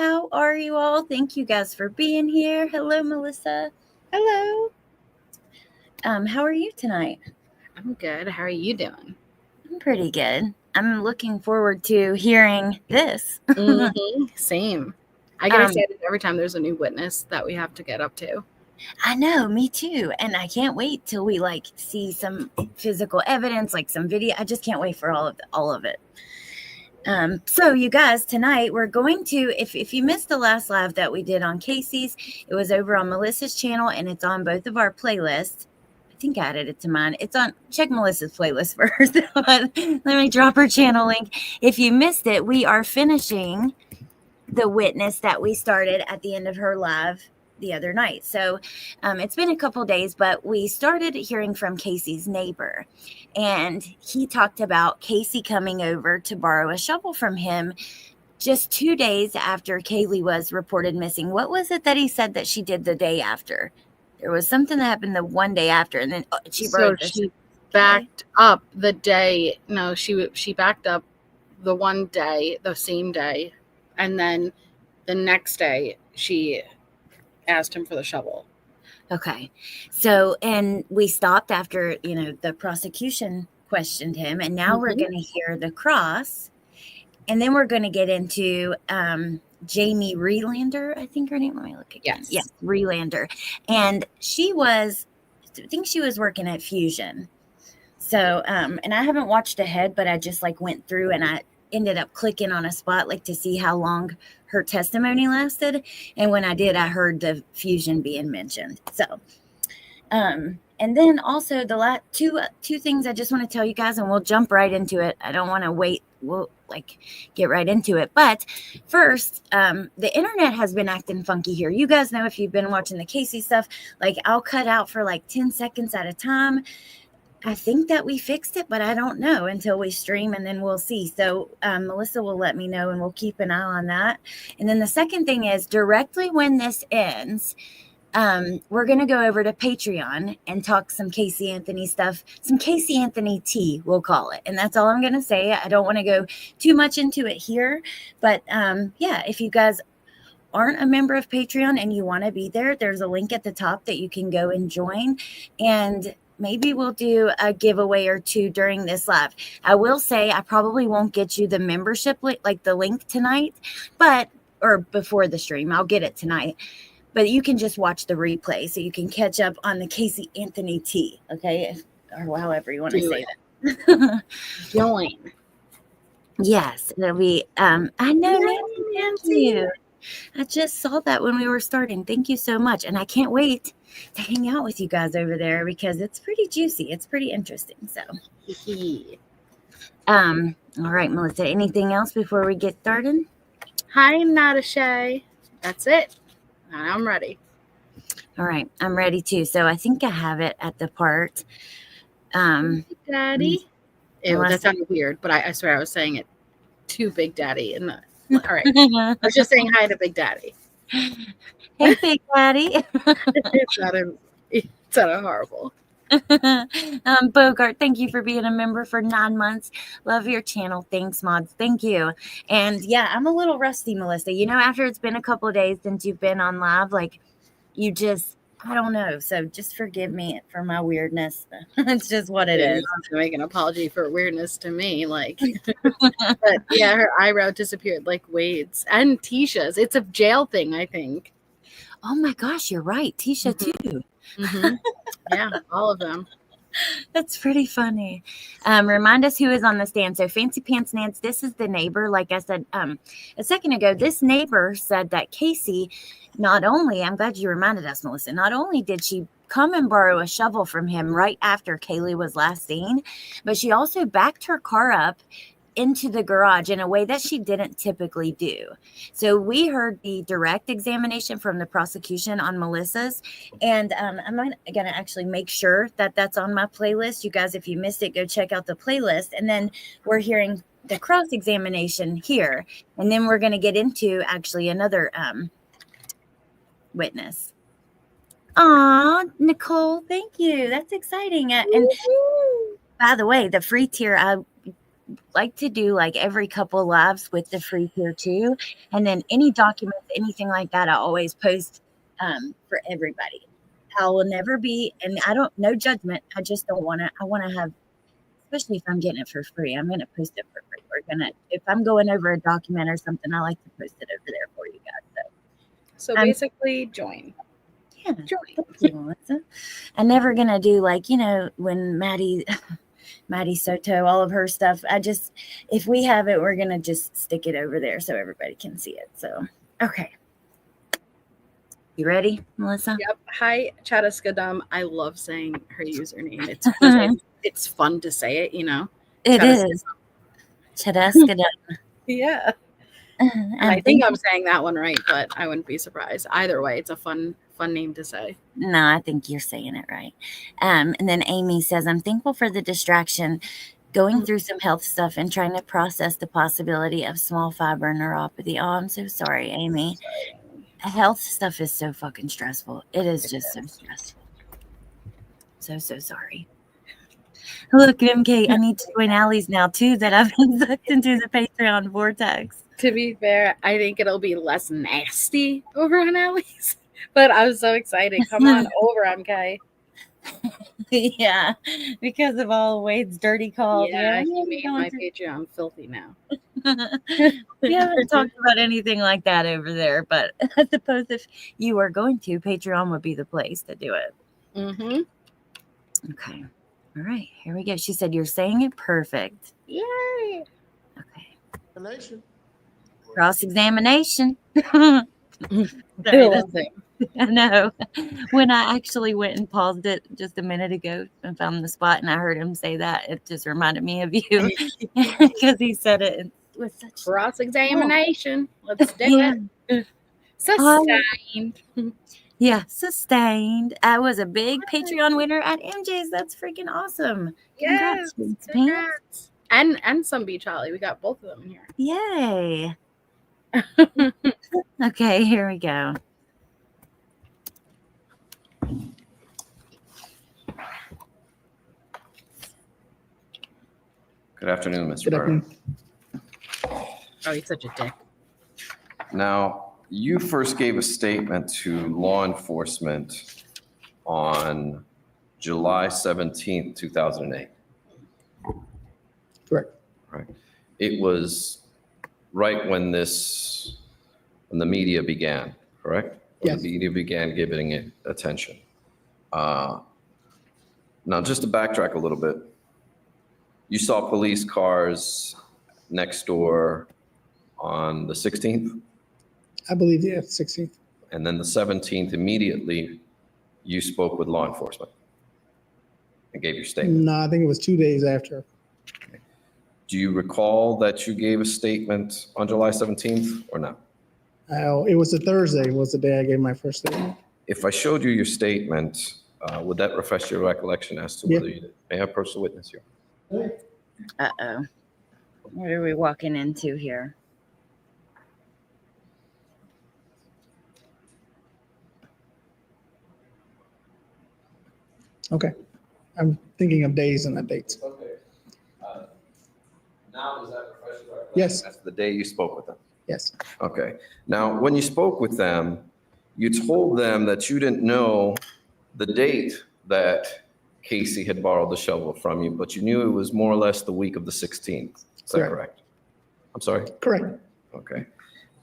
How are you all? Thank you guys for being here. Hello, Melissa. Hello. How are you tonight? I'm good. How are you doing? I'm pretty good. I'm looking forward to hearing this. Same. I get Um, excited every time there's a new witness that we have to get up to. I know, me too. And I can't wait till we see some physical evidence, like some video. I just can't wait for all of it. So you guys, tonight we're going to, if you missed the last live that we did on Casey's, it was over on Melissa's channel and it's on both of our playlists. I think I added it to mine. It's on, check Melissa's playlist first. Let me drop her channel link. If you missed it, we are finishing the witness that we started at the end of her live the other night. So it's been a couple days, but we started hearing from Casey's neighbor, and he talked about Casey coming over to borrow a shovel from him just 2 days after Caylee was reported missing. What was it that he said that she did the day after? There was something that happened the one day after, and then she borrowed she backed up the day. No, she backed up the one day, the same day, and then the next day she asked him for the shovel. Okay. So, and we stopped after, the prosecution questioned him, and now we're going to hear the cross, and then we're going to get into Jamie Relander, I think her name. Let me look again. Yes. Yeah, Relander. And I think she was working at Fusion. So, and I haven't watched ahead, but I just went through and I ended up clicking on a spot to see how long her testimony lasted. And when I did, I heard the Fusion being mentioned. So, and then also the last two things I just want to tell you guys, and we'll jump right into it. I don't want to wait. We'll get right into it. But first, the internet has been acting funky here. You guys know, if you've been watching the Casey stuff, I'll cut out for 10 seconds at a time. I think that we fixed it, but I don't know until we stream, and then we'll see. So Melissa will let me know, and we'll keep an eye on that. And then the second thing is, directly when this ends, we're going to go over to Patreon and talk some Casey Anthony stuff, some Casey Anthony tea, we'll call it. And that's all I'm going to say. I don't want to go too much into it here, but yeah, if you guys aren't a member of Patreon and you want to be there, there's a link at the top that you can go and join, and maybe we'll do a giveaway or two during this live. I will say I probably won't get you the membership the link tonight, or before the stream. I'll get it tonight. But you can just watch the replay, so you can catch up on the Casey Anthony tea, okay? Or however you want to say that. Join. Yes, it'll be. I know, Nancy. I just saw that when we were starting. Thank you so much. And I can't wait to hang out with you guys over there because it's pretty juicy. It's pretty interesting. So, all right, Melissa, anything else before we get started? Hi, Natasha. That's it. I'm ready. All right, I'm ready too. So I think I have it at the part. Daddy. Ew, that sounded weird, but I swear I was saying it to Big Daddy in the. All right. I was just saying hi to Big Daddy. Hey, Big Daddy. It sounded horrible. Bogart, thank you for being a member for 9 months. Love your channel. Thanks, mods. Thank you. And yeah, I'm a little rusty, Melissa. After it's been a couple of days since you've been on live, I don't know. So just forgive me for my weirdness. It's just what it is. I have to make an apology for weirdness to me. But yeah, her eyebrow disappeared like Wade's and Tisha's. It's a jail thing, I think. Oh my gosh, you're right. Tisha too. Yeah, all of them. That's pretty funny. Remind us who is on the stand. So Fancy Pants Nance, this is the neighbor. Like I said a second ago, this neighbor said that Casey, not only, I'm glad you reminded us, Melissa, not only did she come and borrow a shovel from him right after Caylee was last seen, but she also backed her car up into the garage in a way that she didn't typically do. So we heard the direct examination from the prosecution on Melissa's, and I'm going to actually make sure that that's on my playlist. You guys, if you missed it, go check out the playlist. And then we're hearing the cross-examination here, and then we're going to get into actually another witness. Aw, Nicole, thank you. That's exciting. And by the way, the free tier, like to do like every couple lives with the free tier too. And then any documents, anything like that, I always post for everybody. I will never be, and I don't, no judgment. I just don't want to, I want to have, especially if I'm getting it for free, I'm going to post it for free. We're going to, if I'm going over a document or something, I like to post it over there for you guys. So basically, join. Yeah. Join. Thank you, Melissa. I'm never going to do like, when Maddie Soto, all of her stuff. If we have it, we're going to just stick it over there so everybody can see it. So, okay. You ready, Melissa? Yep. Hi, Chataskadum. I love saying her username. It's fun to say it, It is. Chataskadum. Yeah. And I think I'm saying that one right, but I wouldn't be surprised. Either way, it's a fun name to say. No, I think you're saying it right. And then Amy says, I'm thankful for the distraction, going through some health stuff and trying to process the possibility of small fiber neuropathy. Oh, I'm so sorry, Amy. Health stuff is so fucking stressful. It is just so stressful. So sorry. Look at MK. I need to join Allie's now too, that I've been sucked into the Patreon vortex. To be fair, I think it'll be less nasty over on Allie's. But I'm so excited. Come on over, MK. Yeah, because of all Wade's dirty calls. Yeah, he made my Patreon filthy now. We haven't talked about anything like that over there, but I suppose if you were going to, Patreon would be the place to do it. Mm-hmm. Okay. All right, here we go. She said, you're saying it perfect. Yay. Okay. Cross-examination. I know. When I actually went and paused it just a minute ago and found the spot and I heard him say that, it just reminded me of you because he said it with such cross-examination. Let's do it. Sustained. Yeah, sustained. I was a big Patreon winner at MJ's. That's freaking awesome. Congrats, congrats. And some Beach Holly. We got both of them here. Yay. Okay, here we go. Good afternoon, Mr. Byrne. Oh, he's such a dick. Now, you first gave a statement to law enforcement on July 17th, 2008. Correct. Right. It was right when the media began, correct? Yes. The media began giving it attention. Now, just to backtrack a little bit, you saw police cars next door on the 16th? I believe, yeah, 16th. And then the 17th, immediately, you spoke with law enforcement and gave your statement. No, I think it was 2 days after. Okay. Do you recall that you gave a statement on July 17th or not? It was a Thursday, was the day I gave my first statement. If I showed you your statement, would that refresh your recollection as to whether you did? May I have personal witness here? Uh-oh. What are we walking into here? Okay. I'm thinking of days and not dates. Okay. Now, does that refresh your recollection? Yes. That's the day you spoke with them? Yes. Okay. Now, when you spoke with them, you told them that you didn't know the date that Casey had borrowed the shovel from you, but you knew it was more or less the week of the 16th. Is that correct? I'm sorry? Correct. Okay.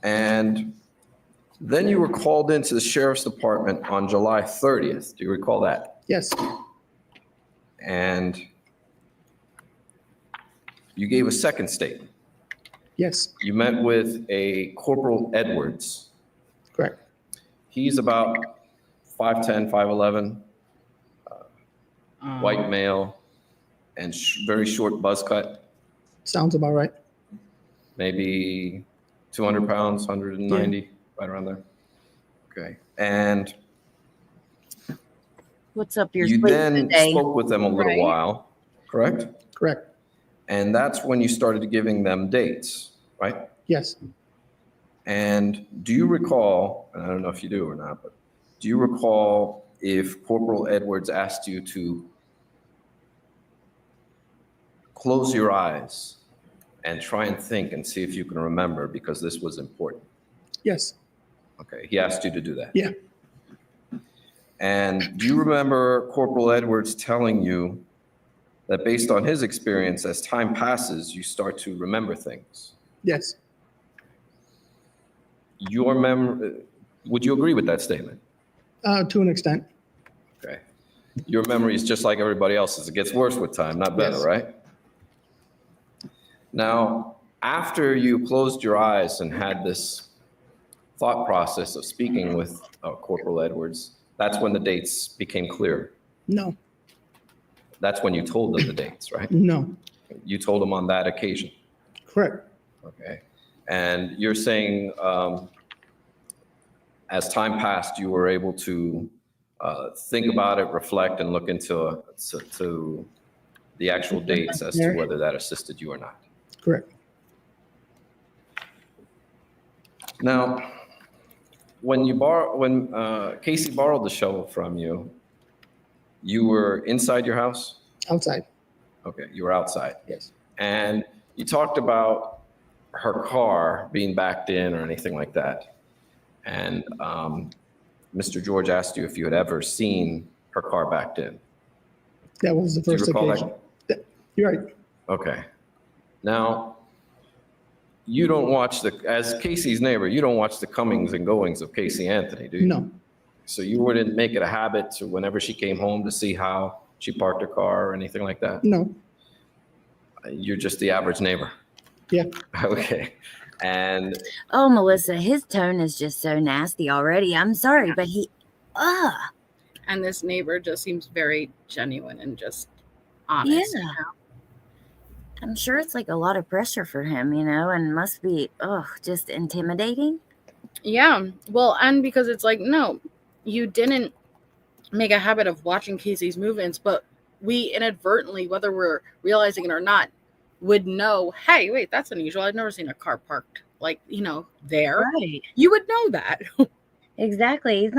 And then you were called into the sheriff's department on July 30th. Do you recall that? Yes. And you gave a second statement. Yes. You met with a Corporal Edwards. Correct. He's about 5'10", 5'11", white male, and very short buzz cut. Sounds about right. Maybe 200 pounds, 190, right around there. Okay. And What's up your you sleep then today? spoke with them a little while, correct? Correct. And that's when you started giving them dates, right? Yes. And do you recall, and I don't know if you do or not, but do you recall if Corporal Edwards asked you to close your eyes and try and think and see if you can remember, because this was important. Yes. Okay, he asked you to do that. Yeah. And do you remember Corporal Edwards telling you that based on his experience, as time passes, you start to remember things? Yes. Your memory, would you agree with that statement? To an extent. Okay. Your memory is just like everybody else's. It gets worse with time, not better, Yes. right? Now, after you closed your eyes and had this thought process of speaking with Corporal Edwards, that's when the dates became clear. No. That's when you told them the dates, right? No. You told them on that occasion. Correct. Okay. And you're saying as time passed, you were able to think about it, reflect, and look into to the actual dates as to whether that assisted you or not. Correct. Now, when Casey borrowed the shovel from you, you were inside your house? Outside. Okay, you were outside. Yes. And you talked about her car being backed in or anything like that. And Mr. George asked you if you had ever seen her car backed in. That was the Do you first recall occasion. that? You're right. Okay. Now, you don't watch as Casey's neighbor, you don't watch the comings and goings of Casey Anthony, do you? No. So you wouldn't make it a habit to, whenever she came home, to see how she parked her car or anything like that? No. You're just the average neighbor. Yeah. Okay. And Oh, Melissa, his tone is just so nasty already. I'm sorry, but And this neighbor just seems very genuine and just honest. Yeah. You know? I'm sure it's like a lot of pressure for him, and must be, just intimidating. Yeah. Well, and because it's like, no, you didn't make a habit of watching Casey's movements, but we inadvertently, whether we're realizing it or not, would know, hey, wait, that's unusual. I've never seen a car parked there. Right. You would know that. Exactly. He's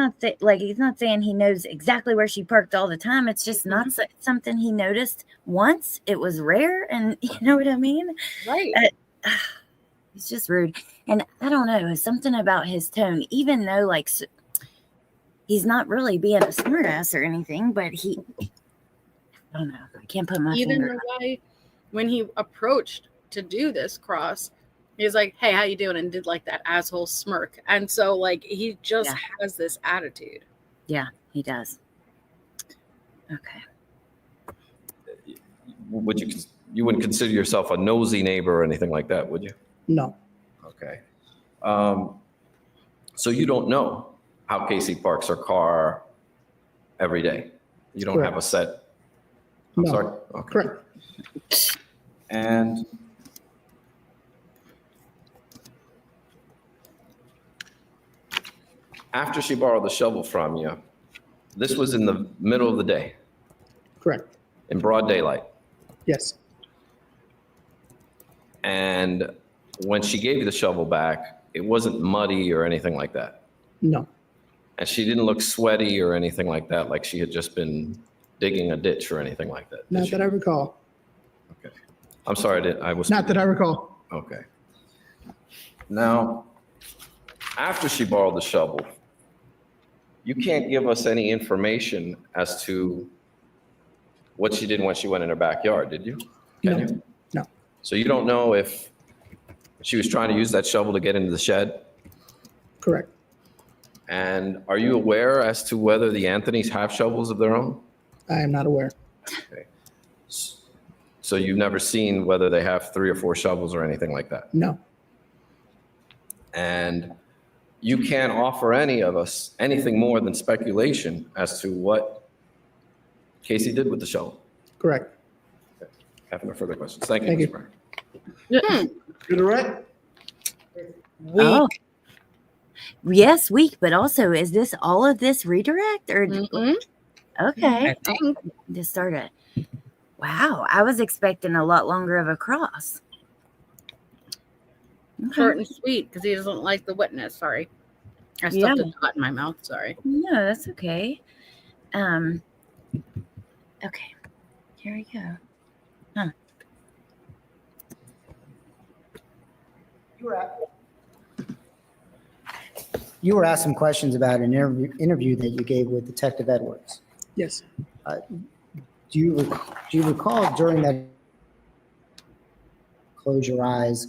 not saying he knows exactly where she parked all the time. It's just not something he noticed once. It was rare, and you know what I mean? Right. It's just rude. And I don't know, something about his tone, even though he's not really being a smartass or anything, but I don't know. I can't put my Even finger the way when he approached to do this cross, he was like, hey, how you doing? And did that asshole smirk. And so he just has this attitude. Yeah, he does. Okay. you wouldn't consider yourself a nosy neighbor or anything like that, would you? No. Okay. So you don't know how Casey parks her car every day? You don't have a set? I'm No. sorry? Okay. Correct. And after she borrowed the shovel from you, this was in the middle of the day, Correct. in broad daylight. Yes. And when she gave you the shovel back, it wasn't muddy or anything like that. No. And she didn't look sweaty or anything like that, like she had just been digging a ditch or anything like that. Not that I recall. Okay. I'm sorry, I was. Not that I recall. Okay. Now, after she borrowed the shovel, you can't give us any information as to what she did when she went in her backyard, did you? Can No. you? No. So you don't know if she was trying to use that shovel to get into the shed? Correct. And are you aware as to whether the Anthonys have shovels of their own? I am not aware. Okay. So you've never seen whether they have 3 or 4 shovels or anything like that? No. And you can't offer any of us anything more than speculation as to what Casey did with the shovel? Correct. Okay. Have no further questions. Thank you, Thank Mr. you. Brown. Good, right? Oh. Yes, weak, but also, is this all of this redirect or? Mhm. Okay. I think. Just started. Wow, I was expecting a lot longer of a cross. Okay. Short and sweet because he doesn't like the witness. Sorry. I stuffed a dot in my mouth. Sorry. No, that's okay. Okay, here we go. You were asked some questions about an interview that you gave with Detective Edwards. Yes. Do you recall during that, close your eyes,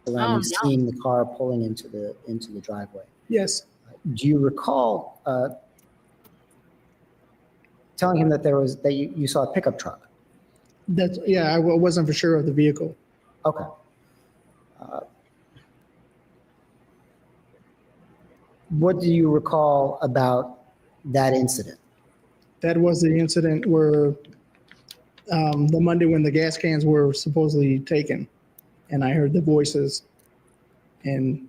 around you seeing the car pulling into the driveway? Yes. Do you recall telling him that you saw a pickup truck? Yeah, I wasn't for sure of the vehicle. Okay. What do you recall about that incident? That was the incident where the Monday when the gas cans were supposedly taken, and I heard the voices, and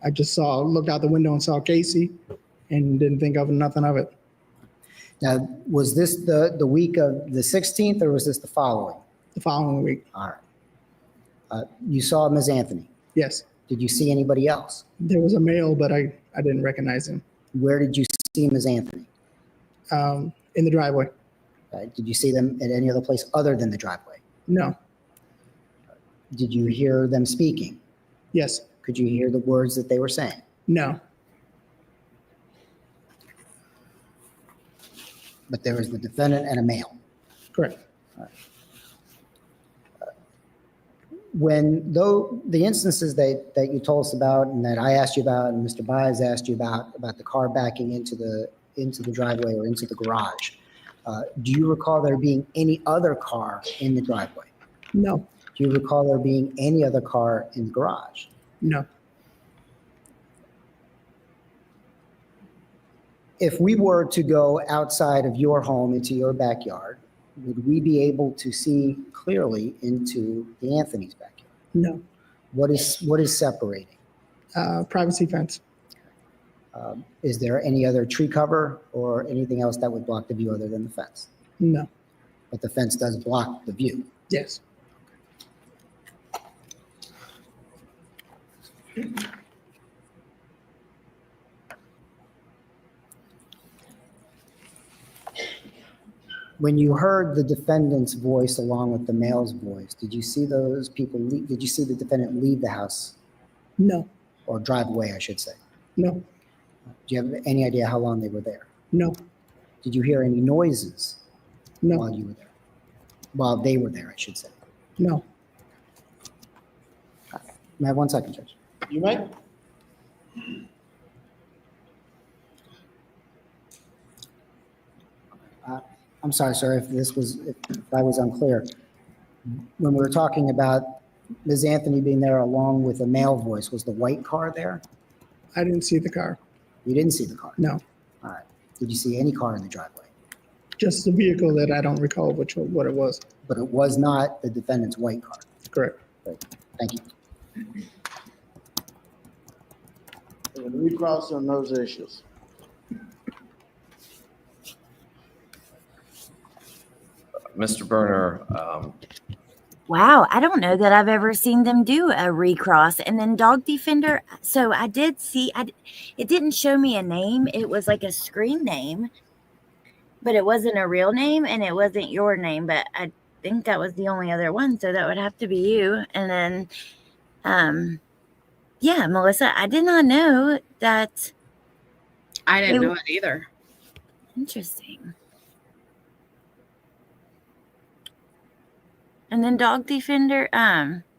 I just looked out the window and saw Casey, and didn't think of nothing of it. Now, was this the week of the 16th, or was this the following? The following week. All right. You saw Ms. Anthony. Yes. Did you see anybody else? There was a male, but I didn't recognize him. Where did you see Ms. Anthony? In the driveway. Did you see them at any other place other than the driveway? No. Did you hear them speaking? Yes. Could you hear the words that they were saying? No. But there was the defendant and a male. Correct. When the instances that you told us about and that I asked you about and Mr. Baez asked you about the car backing into the driveway or into the garage, do you recall there being any other car in the driveway? No. Do you recall there being any other car in the garage? No. If we were to go outside of your home into your backyard, would we be able to see clearly into the Anthony's backyard? No. What is separating? Privacy fence. Is there any other tree cover or anything else that would block the view other than the fence? No. But the fence does block the view. Yes. When you heard the defendant's voice along with the male's voice, did you see those people leave? Did you see the defendant leave the house? No. Or drive away, I should say? No. Do you have any idea how long they were there? No. Did you hear any noises No. while you were there? While they were there, I should say. No. May I have 1 second, Judge? You may. I'm sorry, sir, if I was unclear. When we were talking about Ms. Anthony being there along with a male voice, was the white car there? I didn't see the car. You didn't see the car? No. All right. Did you see any car in the driveway? Just the vehicle that I don't recall what it was. But it was not the defendant's white car? Correct. Great. Thank you. And we cross on those issues. Mr. Berner, Wow, I don't know that I've ever seen them do a recross. And then Dog Defender, so I did see, it didn't show me a name. It was like a screen name, but it wasn't a real name and it wasn't your name, but I think that was the only other one. So that would have to be you. And then, yeah, Melissa, I did not know that. I didn't know it either. Interesting. And then Dog Defender, let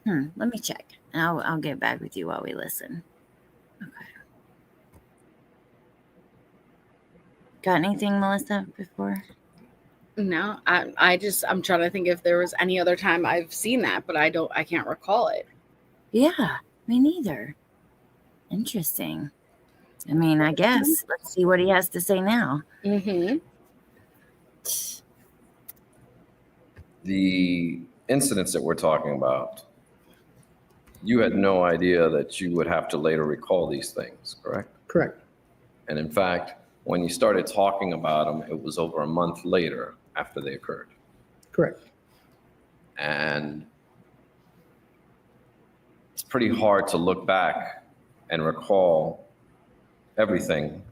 me check. I'll get back with you while we listen. Okay. Got anything, Melissa, before? No, I'm trying to think if there was any other time I've seen that, but I can't recall it. Yeah, me neither. Interesting. I mean, I guess let's see what he has to say now. Mm-hmm. the incidents that we're talking about, you had no idea that you would have to later recall these things, correct? Correct. And in fact, when you started talking about them, it was over a month later after they occurred. Correct. And it's pretty hard to look back and recall everything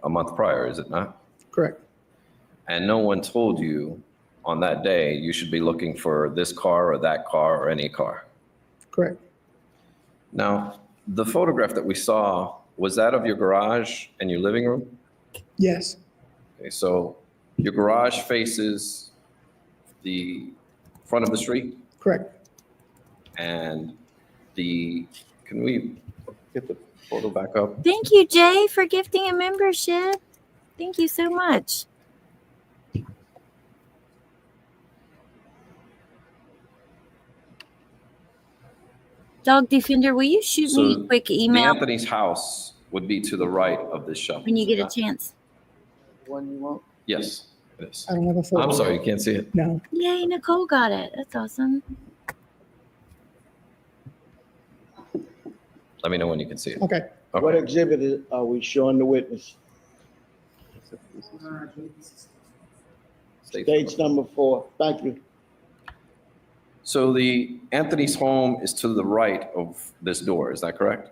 a month prior, is it not? Correct. and no one told you on that day you should be looking for this car or that car or any car. Correct. Now, the photograph that we saw, was that of your garage and your living room? Yes. Okay, so your garage faces the front of the street, Correct. and can we get the photo back up? Thank you, Jay, for gifting a membership. Thank you so much. Dog Defender, will you shoot me a quick The email Anthony's house would be to the right of this shovel. when you get a chance? One you want? Yes, it is. I don't have a photo. I'm sorry, you can't see it. No. Yay, Nicole got it. That's awesome. Let me know when you can see it. Okay. Okay. What exhibit are we showing the witness? Stage number 4. Thank you. So the Anthony's home is to the right of this door, is that correct?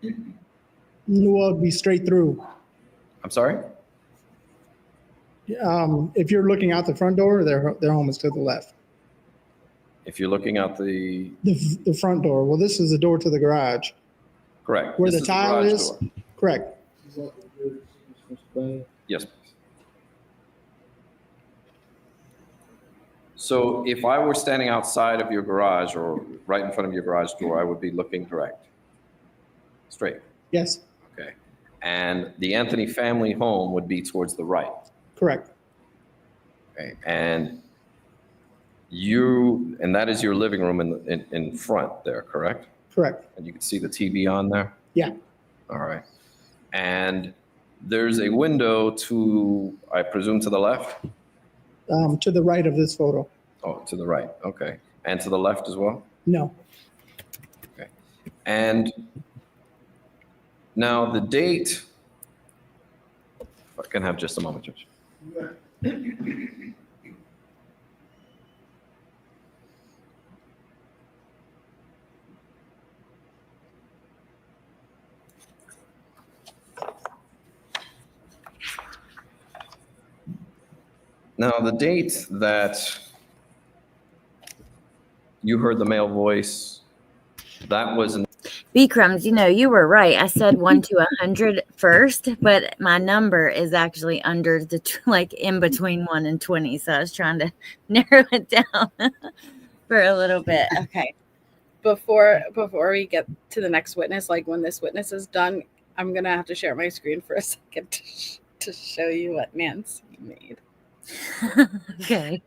No, it'd be straight through. I'm sorry? If you're looking out the front door, their home is to the left. If you're looking out the, The front door. Well, this is the door to the garage. correct. Where This the tile garage is? door. Correct. Yes, please. So if I were standing outside of your garage or right in front of your garage door, I would be looking correct? Straight, Yes. okay. And the Anthony family home would be towards the right, Correct. okay? And that is your living room in front there, correct? Correct. And you can see the TV on there? Yeah. All right. And there's a window to, I presume, to the left? To the right of this photo. Oh, to the right, okay. And to the left as well? No. Okay. And now the date, if I can have just a moment, Judge. Now, the date that you heard the male voice, that was in B-Crumbs, you were right. I said 1 to 100 first, but my number is actually under like in between 1 and 20. So I was trying to narrow it down for a little bit. Okay. Before we get to the next witness, like when this witness is done, I'm gonna have to share my screen for a second to show you what Nancy made. Okay.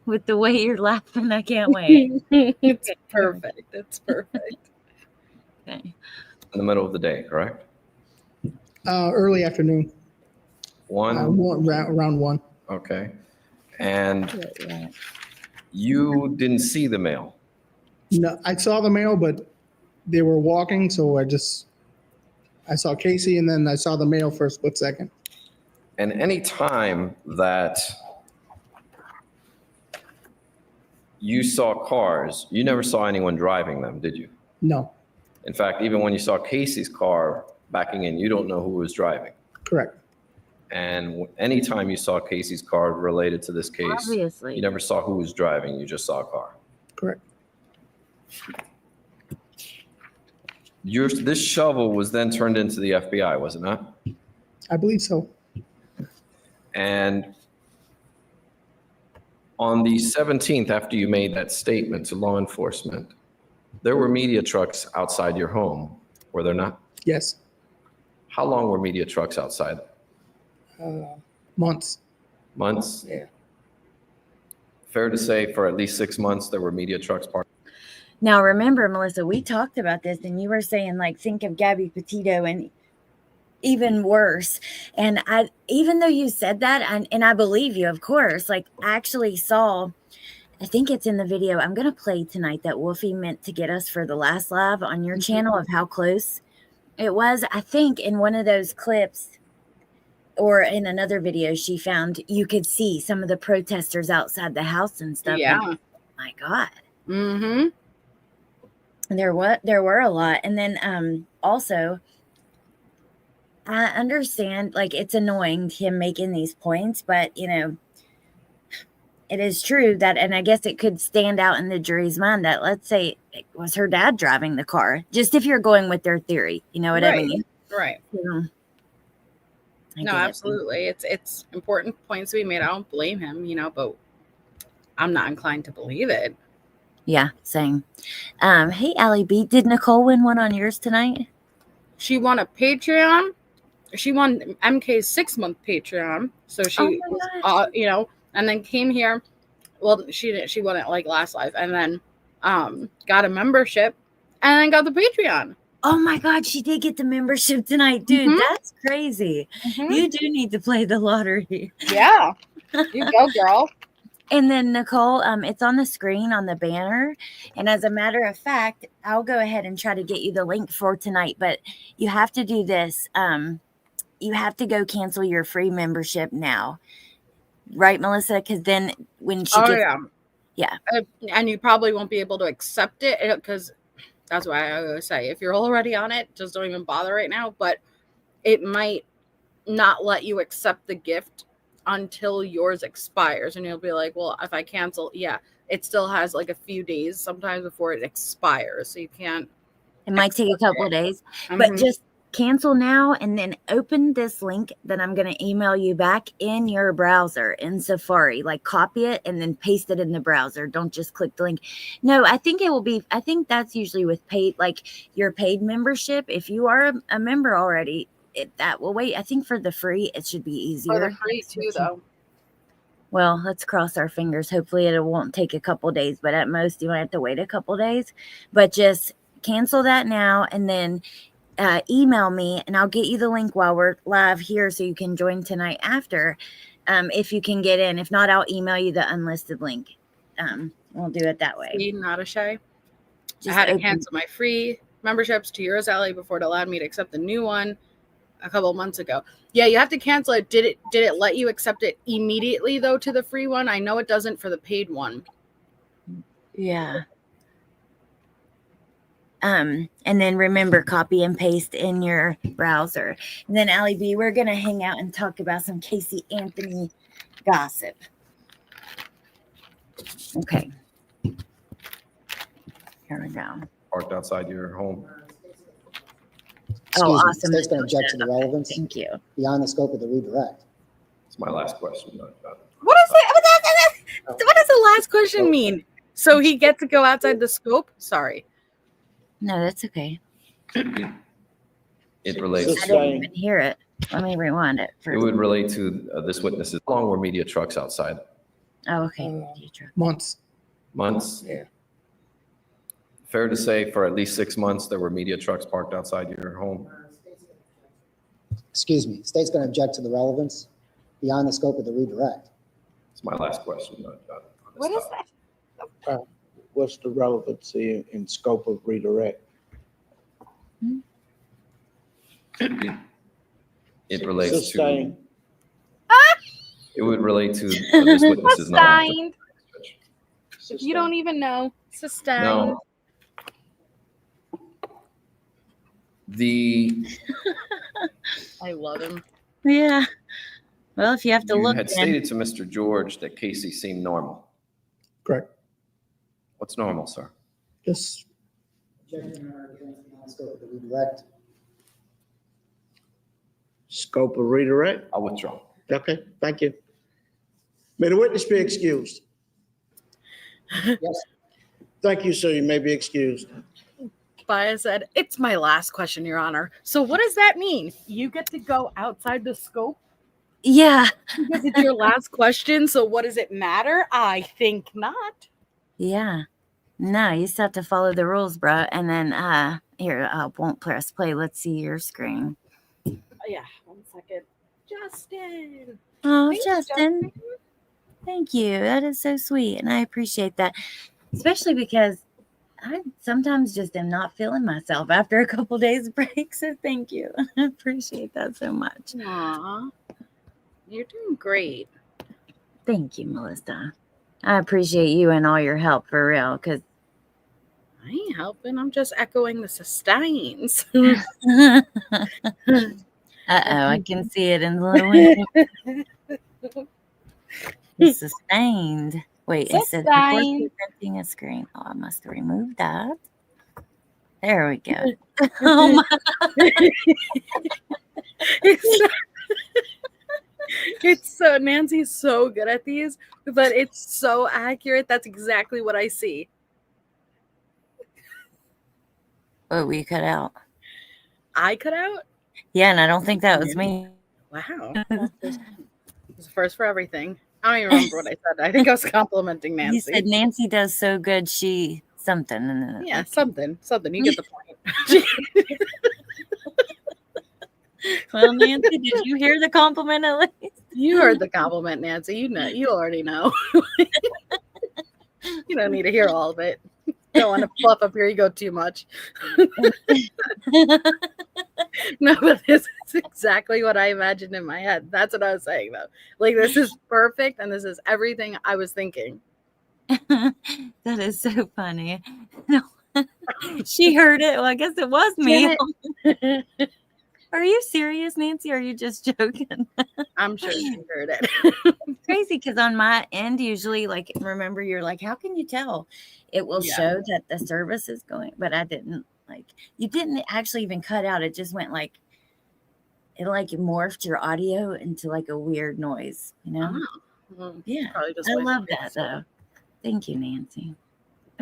With the way you're laughing, I can't wait. It's perfect. It's perfect. Okay. in the middle of the day, correct? Early afternoon. Around 1. Okay. And Right. you didn't see the male? No, I saw the male, but they were walking, so I saw Casey, and then I saw the male for a split second. And any time that you saw cars, you never saw anyone driving them, did you? No. In fact, even when you saw Casey's car backing in, you don't know who was driving. Correct. And anytime you saw Casey's car related to this case, Obviously. you never saw who was driving, you just saw a car. Correct. This shovel was then turned into the FBI, was it not? I believe so. And on the 17th, after you made that statement to law enforcement, there were media trucks outside your home, were there not? Yes. How long were media trucks outside? Months. Months? Yeah. Fair to say for at least 6 months, there were media trucks parked? Now, remember, Melissa, we talked about this and you were saying, like, think of Gabby Petito and even worse. And even though you said that, and I believe you, of course, like, I actually saw, I think it's in the video I'm going to play tonight that Wolfie meant to get us for the last live on your channel of how close it was. I think in one of those clips or in another video she found, you could see some of the protesters outside the house and stuff. Yeah. And, my God. Mm-hmm. There were a lot. And then also, I understand, like, it's annoying him making these points, but, you know, it is true that, and I guess it could stand out in the jury's mind that, let's say it was her dad driving the car, just if you're going with their theory, you know what I Right. mean? Right. Yeah. I No, get it. absolutely. It's important points to be made. I don't blame him, you know, but I'm not inclined to believe it. Yeah, same. Hey, Allie B, did Nicole win one on yours tonight? She won a Patreon. She won MK's 6-month Patreon. So she Oh my was, gosh. you know, and then came here. Well, she didn't. She won it like last live, and then got a membership, and then got the Patreon. Oh my God, she did get the membership tonight, dude. Mhm. That's crazy. Mhm. You do need to play the lottery. Yeah, you go, girl. And then Nicole, it's on the screen on the banner. And as a matter of fact, I'll go ahead and try to get you the link for tonight. But you have to do this. You have to go cancel your free membership now, right, Melissa? Because then when she gets, yeah, and you probably won't be able to accept it because that's why I always say if you're already on it, just don't even bother right now. But it might not let you accept the gift until yours expires, and you'll be like, well, if I cancel, it still has like a few days sometimes before it expires, so you can't. it might take a couple of days, but just cancel now and then open this link that I'm going to email you back in your browser in Safari. Like, copy it and then paste it in the browser. Don't just click the link. No, I think that's usually with paid, like your paid membership. If you are a member already, that will wait. I think for the free, it should be easier. For the free too, though. Well, let's cross our fingers. Hopefully it won't take a couple days, but at most you might have to wait a couple days. But just cancel that now and then email me and I'll get you the link while we're live here so you can join tonight after, if you can get in. If not, I'll email you the unlisted link. We'll do it that way. See, not a shay. I had to cancel my free memberships to yours, Allie, before it allowed me to accept the new one a couple of months ago. Yeah, you have to cancel it. Did it let you accept it immediately though to the free one? I know it doesn't for the paid one. Yeah. And then remember, copy and paste in your browser. And then Allie B, we're gonna hang out and talk about some Casey Anthony gossip. Okay. Here we go. Parked outside your home. Excuse me, awesome. State's going to object to the relevance Thank you. beyond the scope of the redirect. It's my last question. What is it? What does the last question mean? So he gets to go outside the scope? Sorry. No, that's okay. It relates I to, didn't even hear it. Let me rewind it. it would relate to this witness. How long were media trucks outside? Oh, okay. Months. Months? Yeah. Fair to say for at least 6 months, there were media trucks parked outside your home? Excuse me, State's going to object to the relevance beyond the scope of the redirect. It's my last question. What is that? What's the relevancy and scope of redirect? It relates to, Sustain. it would relate to this witness is not. Sustained. If you don't even know, sustained. No. I love him. Yeah. Well, if you have to You look, had then stated to Mr. George that Casey seemed normal. Correct. What's normal, sir? Just Objection beyond the scope of the redirect. Scope of redirect? I'll withdraw. Okay, thank you. May the witness be excused. Yes. Thank you, sir. You may be excused. Baez said, it's my last question, Your Honor. So what does that mean? You get to go outside the scope? yeah. Because it's your last question, so what does it matter? I think not. Yeah. No, you just have to follow the rules, bro. And then here, I won't press play. Let's see your screen. Yeah, 1 second. Justin. Oh, Thanks, Justin. Thank you. That is so sweet. And I appreciate that. Especially because I sometimes just am not feeling myself after a couple days break. So thank you. I appreciate that so much. Aw. You're doing great. Thank you, Melissa. I appreciate you and all your help for real. Because I ain't helping. I'm just echoing the sustains. I can see it in the little window. It's sustained. Wait, it says before Sustained. presenting a screen. Oh, I must have removed that. There we go. Oh my. It's so Nancy's so good at these, but it's so accurate. That's exactly what I see. Oh, we cut out. I cut out? Yeah, and I don't think that was me. Wow. It's a first for everything. I don't even remember what I said. I think I was complimenting Nancy. You said Nancy does so good, she something. And then yeah, something. You get the point. Well, Nancy, did you hear the compliment at least? You heard the compliment, Nancy. You already know. You don't need to hear all of it. Don't want to fluff up your ego too much. No, but this is exactly what I imagined in my head. That's what I was saying, though. Like, this is perfect, and this is everything I was thinking. That is so funny. No. She heard it. Well, I guess it was me. Are you serious, Nancy? Or are you just joking? I'm sure she heard it. It's crazy because on my end, usually, like, remember, you're like, how can you tell? It will show that the service is going, but I didn't. Like, you didn't actually even cut out. It just went like, it like morphed your audio into like a weird noise, you know? Oh, well, Yeah. probably just I went love weird, that, so. though. Thank you, Nancy.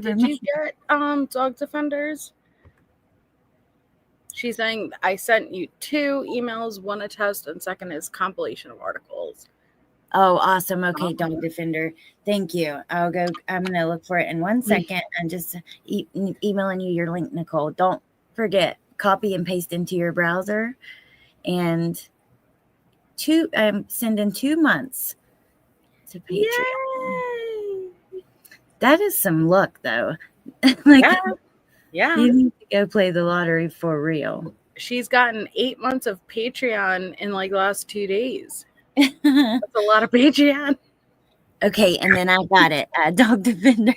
Did you get dog defenders? She's saying I sent you 2 emails, one a test, and second is compilation of articles. Oh, awesome. Okay, Dog Defender. Thank you. I'm going to look for it in 1 second. I'm just emailing you your link, Nicole. Don't forget, copy and paste into your browser. And I'm sending 2 months to Patreon. Yay! That is some luck, though. Like, Yeah. you need to go play the lottery for real. She's gotten 8 months of Patreon in like the last 2 days. That's a lot of Patreon. Okay, and then I got it. Dog Defender.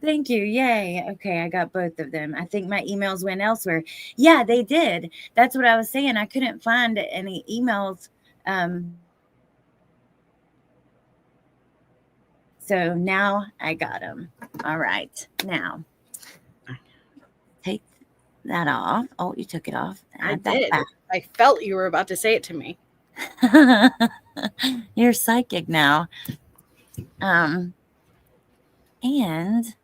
Thank you. Yay. Okay, I got both of them. I think my emails went elsewhere. Yeah, they did. That's what I was saying. I couldn't find any emails. So now I got them. All right. Now, take that off. Oh, you took it off. I Add that did. back. I felt you were about to say it to me. You're psychic now. And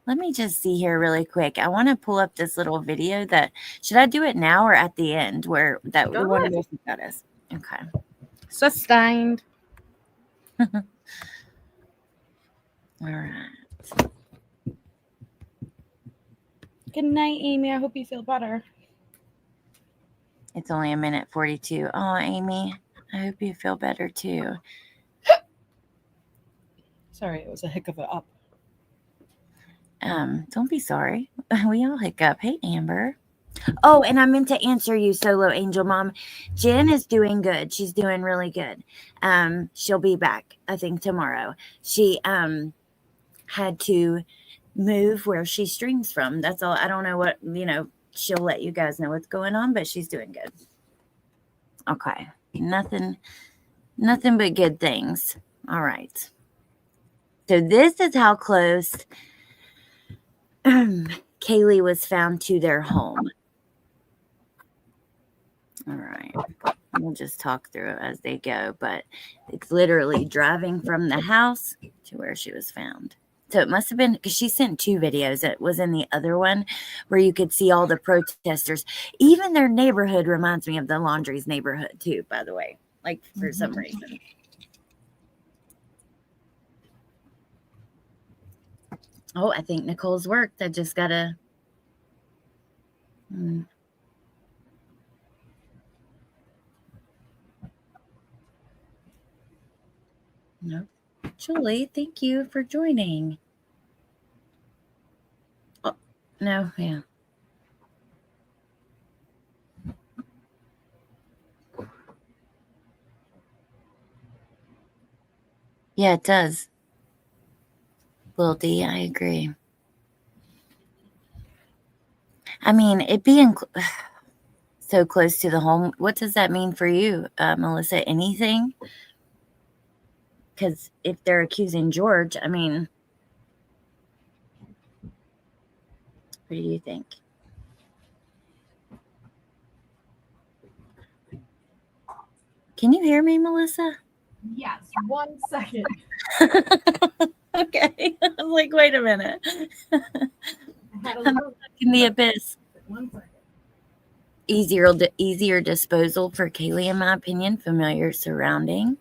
let me just see here really quick. I want to pull up this little video that, should I do it now or at the end where that Go the one ahead. that is? Okay. Sustained. All right. Good night, Amy. I hope you feel better. It's only 1:42. Oh, Amy, I hope you feel better too. Sorry, it was a hiccup up. Don't be sorry. We all hiccup. Hey, Amber. Oh, and I meant to answer you, Solo Angel Mom. Jen is doing good. She's doing really good. She'll be back, I think, tomorrow. She had to move where she streams from. That's all. I don't know what, she'll let you guys know what's going on, but she's doing good. Okay. Nothing but good things. All right. So this is how close Caylee was found to their home. All right. We'll just talk through it as they go, but it's literally driving from the house to where she was found. So it must have been, because she sent 2 videos. It was in the other one where you could see all the protesters. Even their neighborhood reminds me of the Laundry's neighborhood too, by the way, like for some reason. Oh, I think Nicole's worked. I just got to... No. Julie, thank you for joining. Oh, no, yeah. Yeah, it does. Lil D, I agree. I mean, so so close to the home. What does that mean for you, Melissa? Anything? Because if they're accusing George, I mean, what do you think? Can you hear me, Melissa? Yes, 1 second. Okay. I'm like, wait a minute. I had a I'm little, in the abyss. 1 second. Easier disposal for Caylee, in my opinion. Familiar surrounding.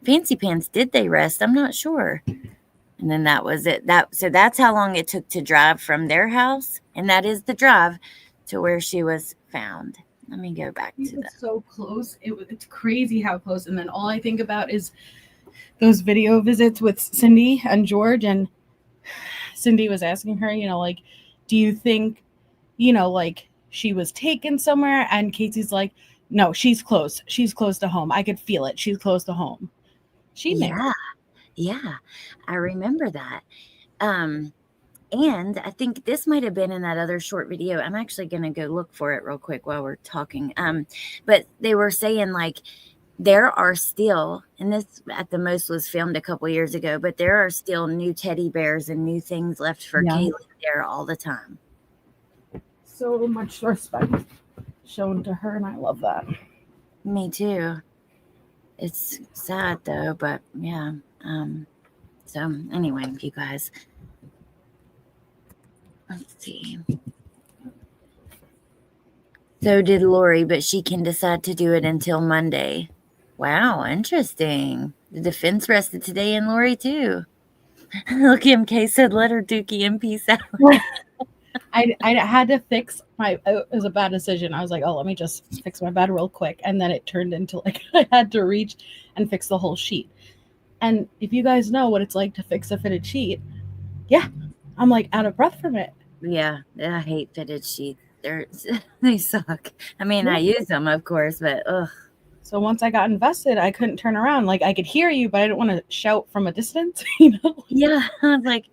Fancy Pants, did they rest? I'm not sure. And then that was it. So that's how long it took to drive from their house, and that is the drive to where she was found. Let me go back to It was that. so close. It's crazy how close. And then all I think about is those video visits with Cindy and George. And Cindy was asking her, like, do you think, like she was taken somewhere? And Casey's like, no, she's close. She's close to home. I could feel it. She's close to home. She knew. Yeah, I remember that. And I think this might have been in that other short video. I'm actually going to go look for it real quick while we're talking. But they were saying, like, there are still, and this at the most was filmed a couple years ago, but there are still new teddy bears and new things left for Caylee there all the time. So much respect shown to her, and I love that. Me too. It's sad though, but yeah. So anyway, you guys, let's see. So did Lori, but she can decide to do it until Monday. Wow, interesting. The defense rested today in Lori too. Look, MK said, let her dookie and peace out. I had to fix it was a bad decision. I was like, oh, let me just fix my bed real quick. And then it turned into like I had to reach and fix the whole sheet. And if you guys know what it's like to fix a fitted sheet, yeah, I'm like out of breath from it. Yeah, I hate fitted sheets. They suck. I mean, I use them, of course, but ugh. So once I got invested, I couldn't turn around. Like I could hear you, but I didn't want to shout from a distance, Yeah, I was like,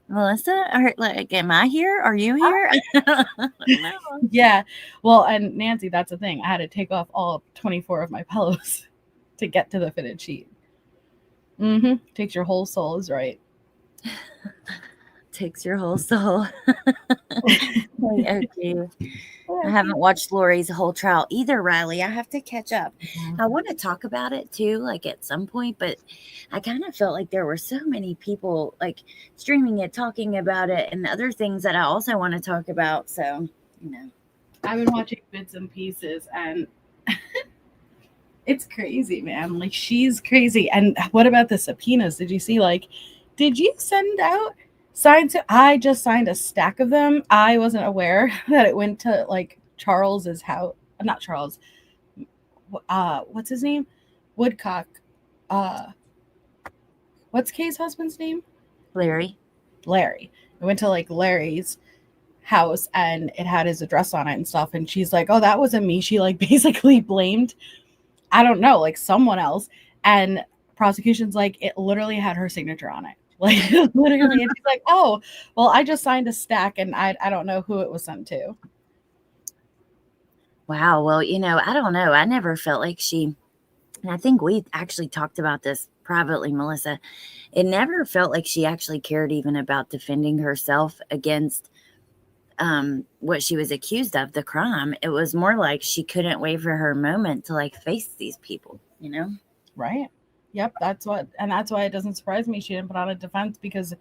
Melissa, am I here? Are you here? No. Yeah. Well, and Nancy, that's the thing. I had to take off all 24 of my pillows to get to the fitted sheet. Takes your whole soul is right. Takes your whole soul. Okay. I haven't watched Lori's whole trial either, Riley. I have to catch up. I want to talk about it too, like at some point, but I kind of felt like there were so many people like streaming it, talking about it, and other things that I also want to talk about. So, I've been watching bits and pieces, and it's crazy, man. Like she's crazy. And what about the subpoenas? Did you see? Like, did you send out signs? I just signed a stack of them. I wasn't aware that it went to like Charles's house. Not Charles. What's his name? Woodcock. What's Kay's husband's name? Larry. It went to like Larry's house, and it had his address on it and stuff. And she's like, "Oh, that wasn't me." She like basically blamed, I don't know, like someone else. And prosecution's like, it literally had her signature on it. Like literally, and she's like, "Oh, well, I just signed a stack, and I don't know who it was sent to." Wow. Well, I don't know. I never felt like she, and I think we actually talked about this privately, Melissa. It never felt like she actually cared even about defending herself against what she was accused of, the crime. It was more like she couldn't wait for her moment to like face these people, Right. Yep. That's why it doesn't surprise me she didn't put on a defense, because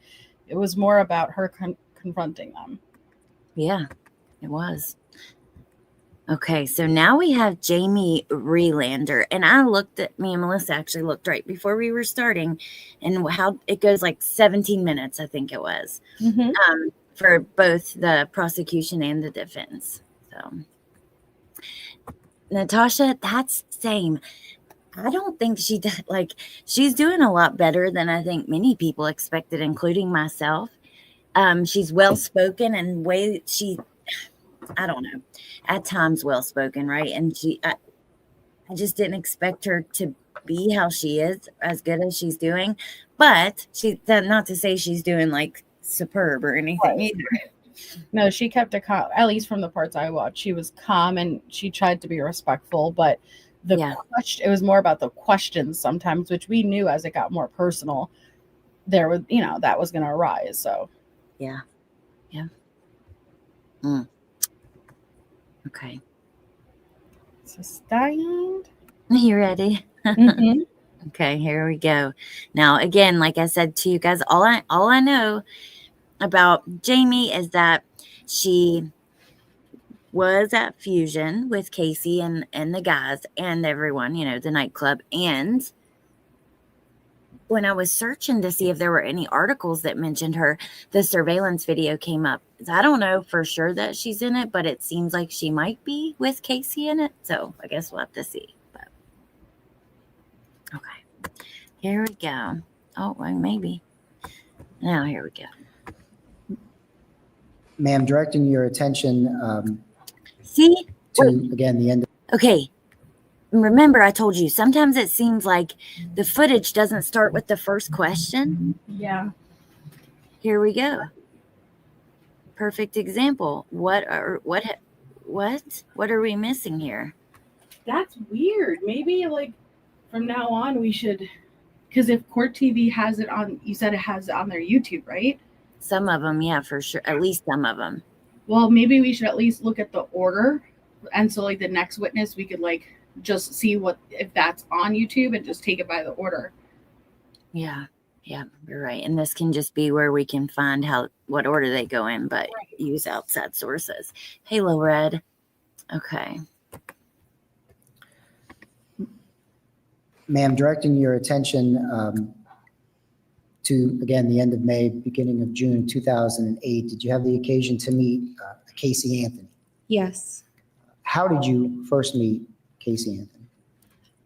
it was more about her confronting them. Yeah, it was. Okay, so now we have Jamie Relander, and me and Melissa actually looked right before we were starting, and how it goes like 17 minutes, I think it was, for both the prosecution and the defense. So, Natasha, that's same. I don't think she did, she's doing a lot better than I think many people expected, including myself. She's well-spoken and I don't know, at times well-spoken, right? And I just didn't expect her to be how she is, as good as she's doing. But not to say she's doing like superb or anything either. No, she kept it calm. At least from the parts I watched, she was calm and she tried to be respectful. But Yeah. it was more about the questions sometimes, which we knew as it got more personal, there was, that was going to arise. So Yeah. Okay. Sustained. You ready? Mm-hmm. Okay, here we go. Now, again, like I said to you guys, all I know about Jamie is that she was at Fusion with Casey and the guys and everyone, the nightclub. And when I was searching to see if there were any articles that mentioned her, the surveillance video came up. I don't know for sure that she's in it, but it seems like she might be with Casey in it. So I guess we'll have to see. But okay, here we go. Oh, well, maybe. Now here we go. Ma'am, directing your attention See? to, again, the end. Okay. Remember, I told you, sometimes it seems like the footage doesn't start with the first question. Yeah. Here we go. Perfect example. What are we missing here? That's weird. Maybe like from now on we should, because if Court TV has it on, you said it has it on their YouTube, right? Some of them, yeah, for sure. At least some of them. Well, maybe we should at least look at the order, and so like the next witness, we could like just see if that's on YouTube and just take it by the order. Yeah, you're right. And this can just be where we can find what order they go in, but use outside sources. Halo Red. Okay. Ma'am, directing your attention to, again, the end of May, beginning of June 2008, did you have the occasion to meet Casey Anthony? Yes. How did you first meet Casey Anthony?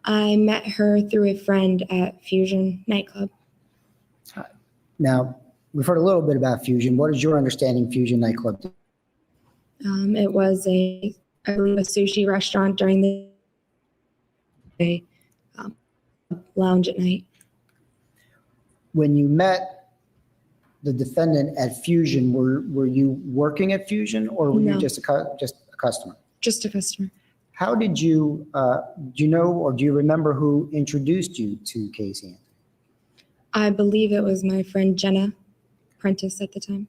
I met her through a friend at Fusion Nightclub. Now, we've heard a little bit about Fusion. What is your understanding of Fusion Nightclub? It was I believe, a sushi restaurant during the lounge at night. When you met the defendant at Fusion, were you working at Fusion, or were No. you just a customer? Just a customer. How did do you know, or do you remember who introduced you to Casey Anthony? I believe it was my friend Jenna Prentice at the time.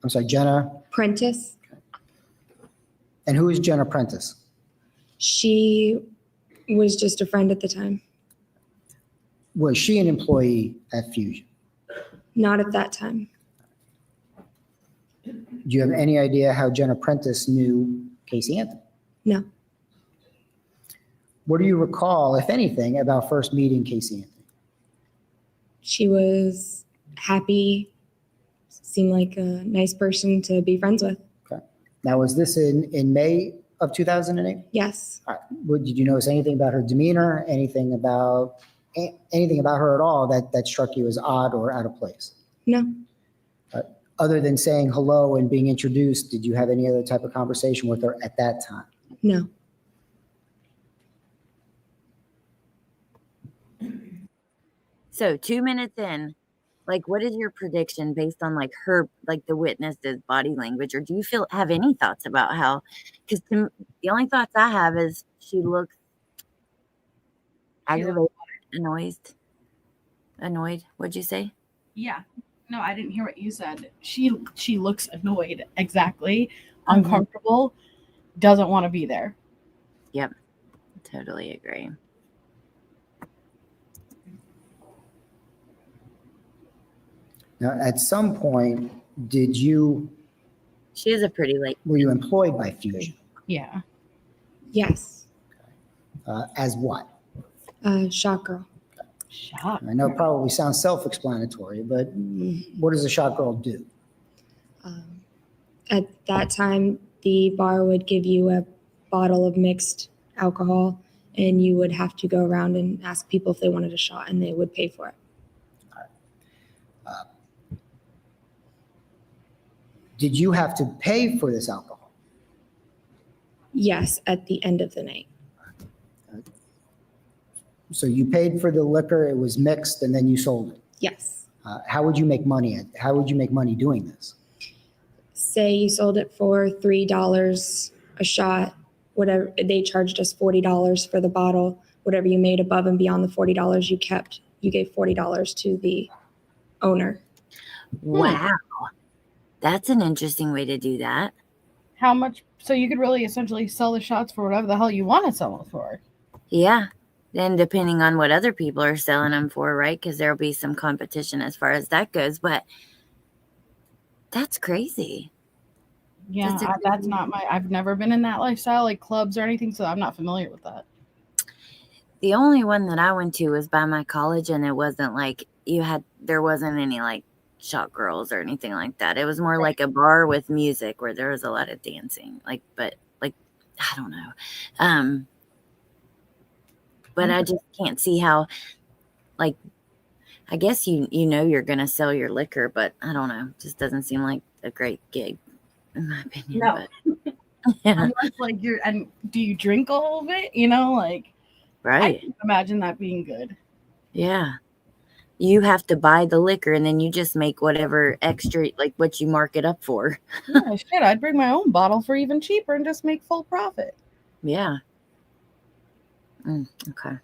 I'm sorry, Jenna. Prentice. And who is Jenna Prentice? She was just a friend at the time. Was she an employee at Fusion? Not at that time. Do you have any idea how Jenna Prentice knew Casey Anthony? No. What do you recall, if anything, about first meeting Casey Anthony? She was happy, seemed like a nice person to be friends with. Okay. Now, was this in May of 2008? Yes. All right. Did you notice anything about her demeanor, anything about her at all that struck you as odd or out of place? No. Other than saying hello and being introduced, did you have any other type of conversation with her at that time? No. So 2 minutes in, like, what is your prediction based on like her, like the witness's body language, or do you have any thoughts about how? Because the only thoughts I have is she looks aggravated, annoyed. What'd you say? Yeah. No, I didn't hear what you said. She looks annoyed, exactly, uncomfortable, doesn't want to be there. Yep, totally agree. Now, at some point, She is a pretty late. were you employed by Fusion? Yeah. Yes. As what? Shot girl. Shot. I know it probably sounds self-explanatory, but what does a shot girl do? At that time, the bar would give you a bottle of mixed alcohol, and you would have to go around and ask people if they wanted a shot, and they would pay for it. Did you have to pay for this alcohol? Yes, at the end of the night. So you paid for the liquor, it was mixed, and then you sold it. Yes. How would you make money doing this? say you sold it for $3 a shot, whatever, they charged us $40 for the bottle. Whatever you made above and beyond the $40 you kept, you gave $40 to the owner. Wow. That's an interesting way to do that. How much? So you could really essentially sell the shots for whatever the hell you want to sell it for. Yeah. Then depending on what other people are selling them for, right? Because there'll be some competition as far as that goes. But that's crazy. Yeah, that's not my. I've never been in that lifestyle, like clubs or anything, so I'm not familiar with that. The only one that I went to was by my college, and it wasn't like there wasn't any like shot girls or anything like that. It was more like a bar with music where there was a lot of dancing. But I don't know. But I just can't see how, like, I guess you know you're gonna sell your liquor, but I don't know. It just doesn't seem like a great gig, in my opinion. No. But, yeah. Unless like and do you drink all of it? You know, like Right. I can imagine that being good. Yeah. You have to buy the liquor and then you just make whatever extra, like what you mark it up for. Yeah, shit, I'd bring my own bottle for even cheaper and just make full profit. Yeah. Okay.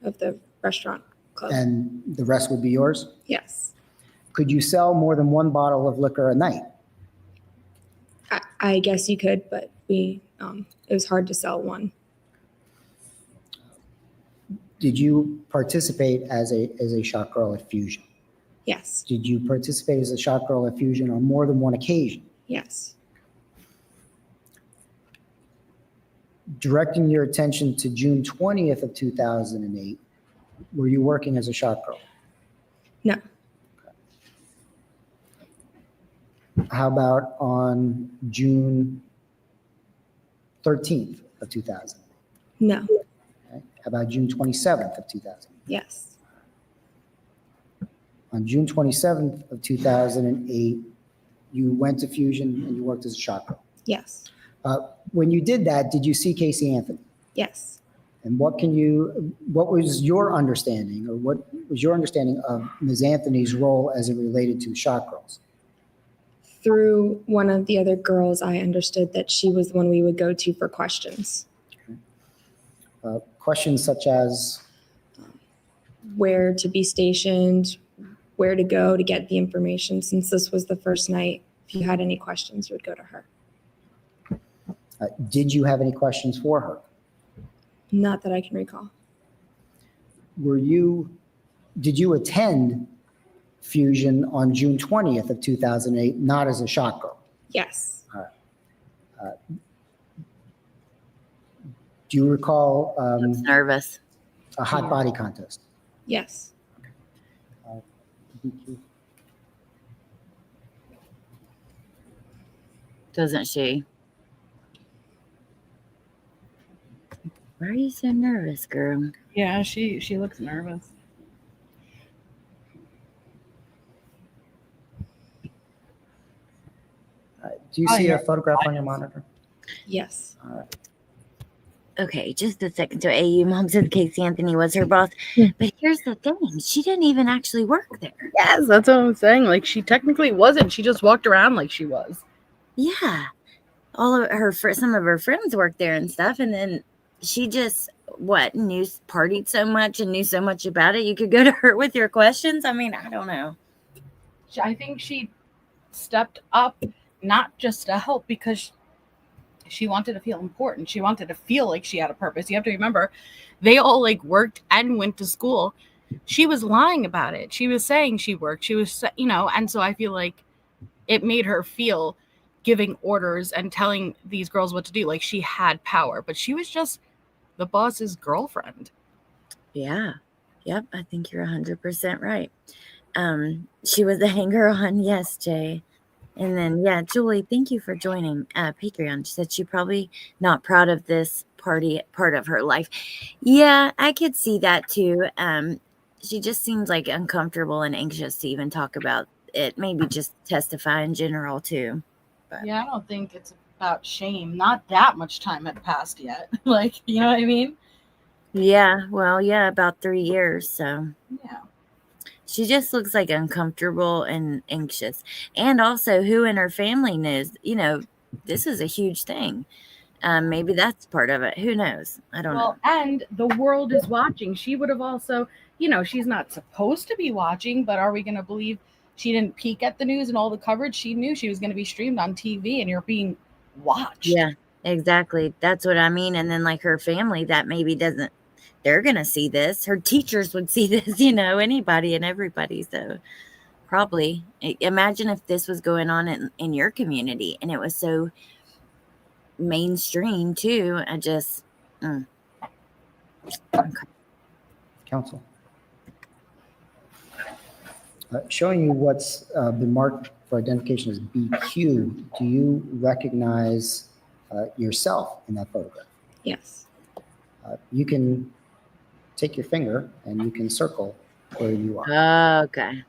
Of the restaurant club. And the rest would be yours? Yes. Could you sell more than one bottle of liquor a night? I guess you could, but it was hard to sell one. Did you participate as a shot girl at Fusion? Yes. Did you participate as a shot girl at Fusion on more than one occasion? Yes. Directing your attention to June 20th of 2008, were you working as a shot girl? No. How about on June 13th of 2000? No. Okay. How about June 27th of 2000? Yes. On June 27th of 2008, you went to Fusion and you worked as a shot girl. Yes. When you did that, did you see Casey Anthony? Yes. And what was your understanding, or what was your understanding of Ms. Anthony's role as it related to shot girls? Through one of the other girls, I understood that she was the one we would go to for questions. Questions such as? Where to be stationed, where to go to get the information. Since this was the first night, if you had any questions, you would go to her. Did you have any questions for her? Not that I can recall. Did you attend Fusion on June 20th of 2008, not as a shot girl? Yes. All right. Do you recall I was nervous. a hot body contest? Yes. Doesn't she? Why are you so nervous, girl? Yeah, she looks nervous. Do you see a photograph on your monitor? Yes. All right. Okay, just a second. So AU mom said Casey Anthony was her boss. But here's the thing. She didn't even actually work there. Yes, that's what I'm saying. Like, she technically wasn't. She just walked around like she was. Yeah. All of her some of her friends worked there and stuff. And then she just partied so much and knew so much about it. You could go to her with your questions. I mean, I don't know. I think she stepped up not just to help because she wanted to feel important. She wanted to feel like she had a purpose. You have to remember, they all like worked and went to school. She was lying about it. She was saying she worked. She was, and so I feel like it made her feel giving orders and telling these girls what to do. Like, she had power, but she was just the boss's girlfriend. Yeah. Yep. I think you're 100% right. She was the hanger on. Yes, Jay. And then, yeah, Julie, thank you for joining Patreon. She said she's probably not proud of this part of her life. Yeah, I could see that too. She just seems like uncomfortable and anxious to even talk about it. Maybe just testify in general too. But. Yeah, I don't think it's about shame. Not that much time had passed yet. Like, you know what I mean? Yeah, well, yeah, about 3 years. So yeah, She just looks like uncomfortable and anxious. And also, who in her family knows, this is a huge thing. Maybe that's part of it. Who knows? I don't know. And the world is watching. She would have also, she's not supposed to be watching, but are we going to believe she didn't peek at the news and all the coverage? She knew she was going to be streamed on TV and you're being watched. Yeah, exactly. That's what I mean. And then like her family that maybe doesn't, they're going to see this. Her teachers would see this, anybody and everybody. So probably imagine if this was going on in your community and it was so mainstream too. I just, Counsel. Showing you what's been marked for identification as BQ, do you recognize yourself in that photograph? Yes. You can take your finger and you can circle where you are. okay.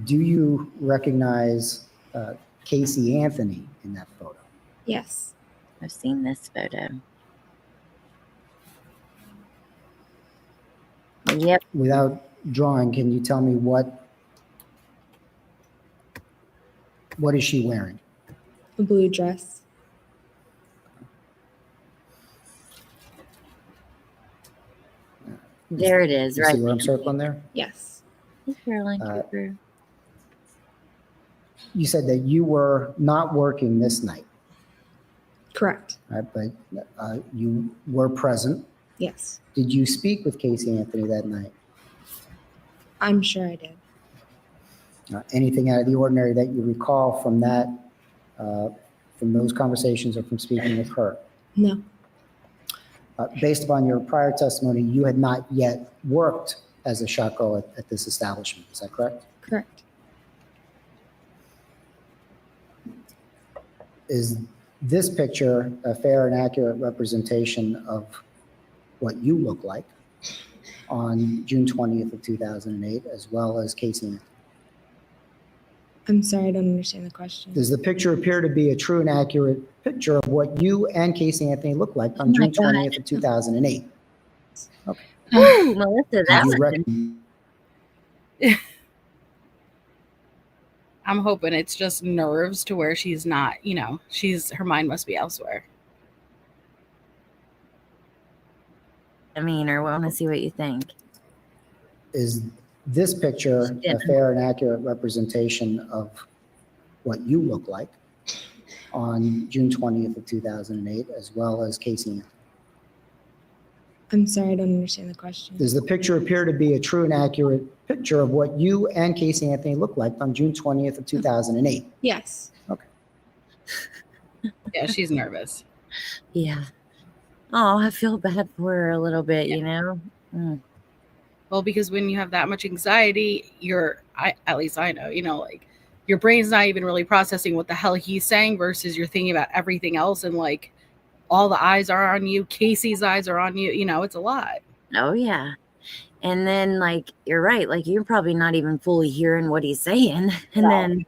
Do you recognize Casey Anthony in that photo? Yes. I've seen this photo. Yep. Without drawing, can you tell me what is she wearing? A blue dress. There it is, You right? see where I'm circling there? Yes. Caroline Cooper. You said that you were not working this night, Correct. right? But you were present. Yes. Did you speak with Casey Anthony that night? I'm sure I did. Anything out of the ordinary that you recall from that, from those conversations or from speaking with her? No. Based upon your prior testimony, you had not yet worked as a shot girl at this establishment. Is that correct? Correct. Is this picture a fair and accurate representation of what you look like on June 20th of 2008, as well as Casey Anthony? I'm sorry, I don't understand the question. Does the picture appear to be a true and accurate picture of what you and Casey Anthony look like on my June 20th of 2008? Okay. Ooh, Melissa, that Did you was recognize? I'm hoping it's just nerves to where she's not, her mind must be elsewhere. or I want to see what you think. Is this picture a fair and accurate representation of what you look like on June 20th of 2008, as well as Casey Anthony? I'm sorry, I don't understand the question. Does the picture appear to be a true and accurate picture of what you and Casey Anthony look like on June 20th of 2008? Yes. Okay. Yeah, she's nervous. Yeah. Oh, I feel bad for her a little bit, Well, because when you have that much anxiety, at least I know, like your brain's not even really processing what the hell he's saying versus you're thinking about everything else and like all the eyes are on you. Casey's eyes are on you. It's a lot. Oh, yeah. And then, like, you're right. Like, you're probably not even fully hearing what he's saying. And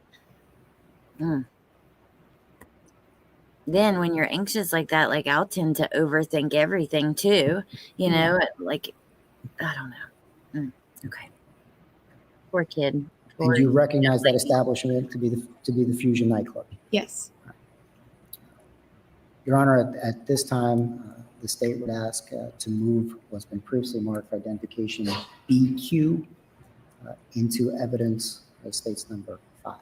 then when you're anxious like that, like, I'll tend to overthink everything too. Like, I don't know. Okay. Poor kid. And you recognize that establishment to be the Fusion Nightclub? Yes. Your Honor, at this time, the state would ask to move what's been previously marked for identification BQ into evidence as state's number 5.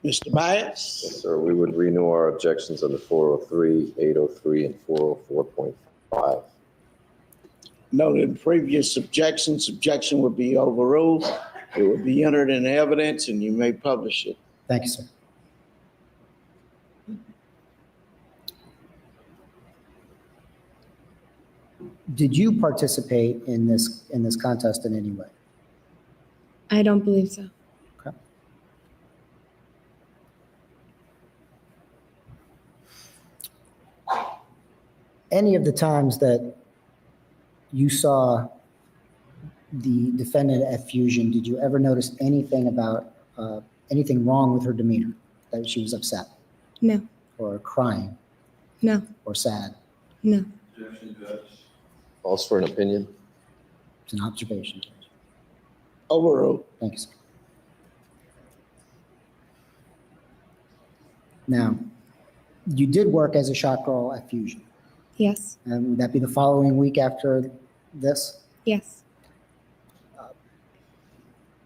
Mr. Bias? Yes, sir. We would renew our objections under 403, 803, and 404.5. Noted in previous objection would be overruled. It would be entered in evidence and you may publish it. Thank you, sir. Did you participate in this contest in any way? I don't believe so. Okay. Any of the times that you saw the defendant at Fusion, did you ever notice anything about anything wrong with her demeanor, that she was upset No. or crying, No, or sad? no. Calls for an opinion. It's an observation. Overruled. Thank you, sir. Now, you did work as a shop girl at Fusion. Yes, And would that be the following week after this? yes.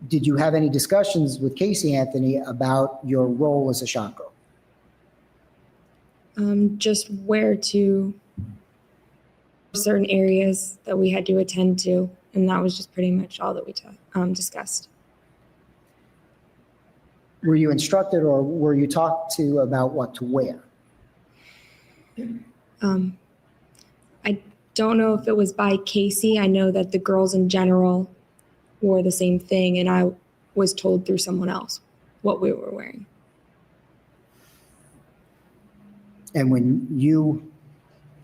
Did you have any discussions with Casey Anthony about your role as a shop girl? Just where to certain areas that we had to attend to, and that was just pretty much all that we discussed. Were you instructed or were you talked to about what to wear? I don't know if it was by Casey. I know that the girls in general wore the same thing, and I was told through someone else what we were wearing. And when you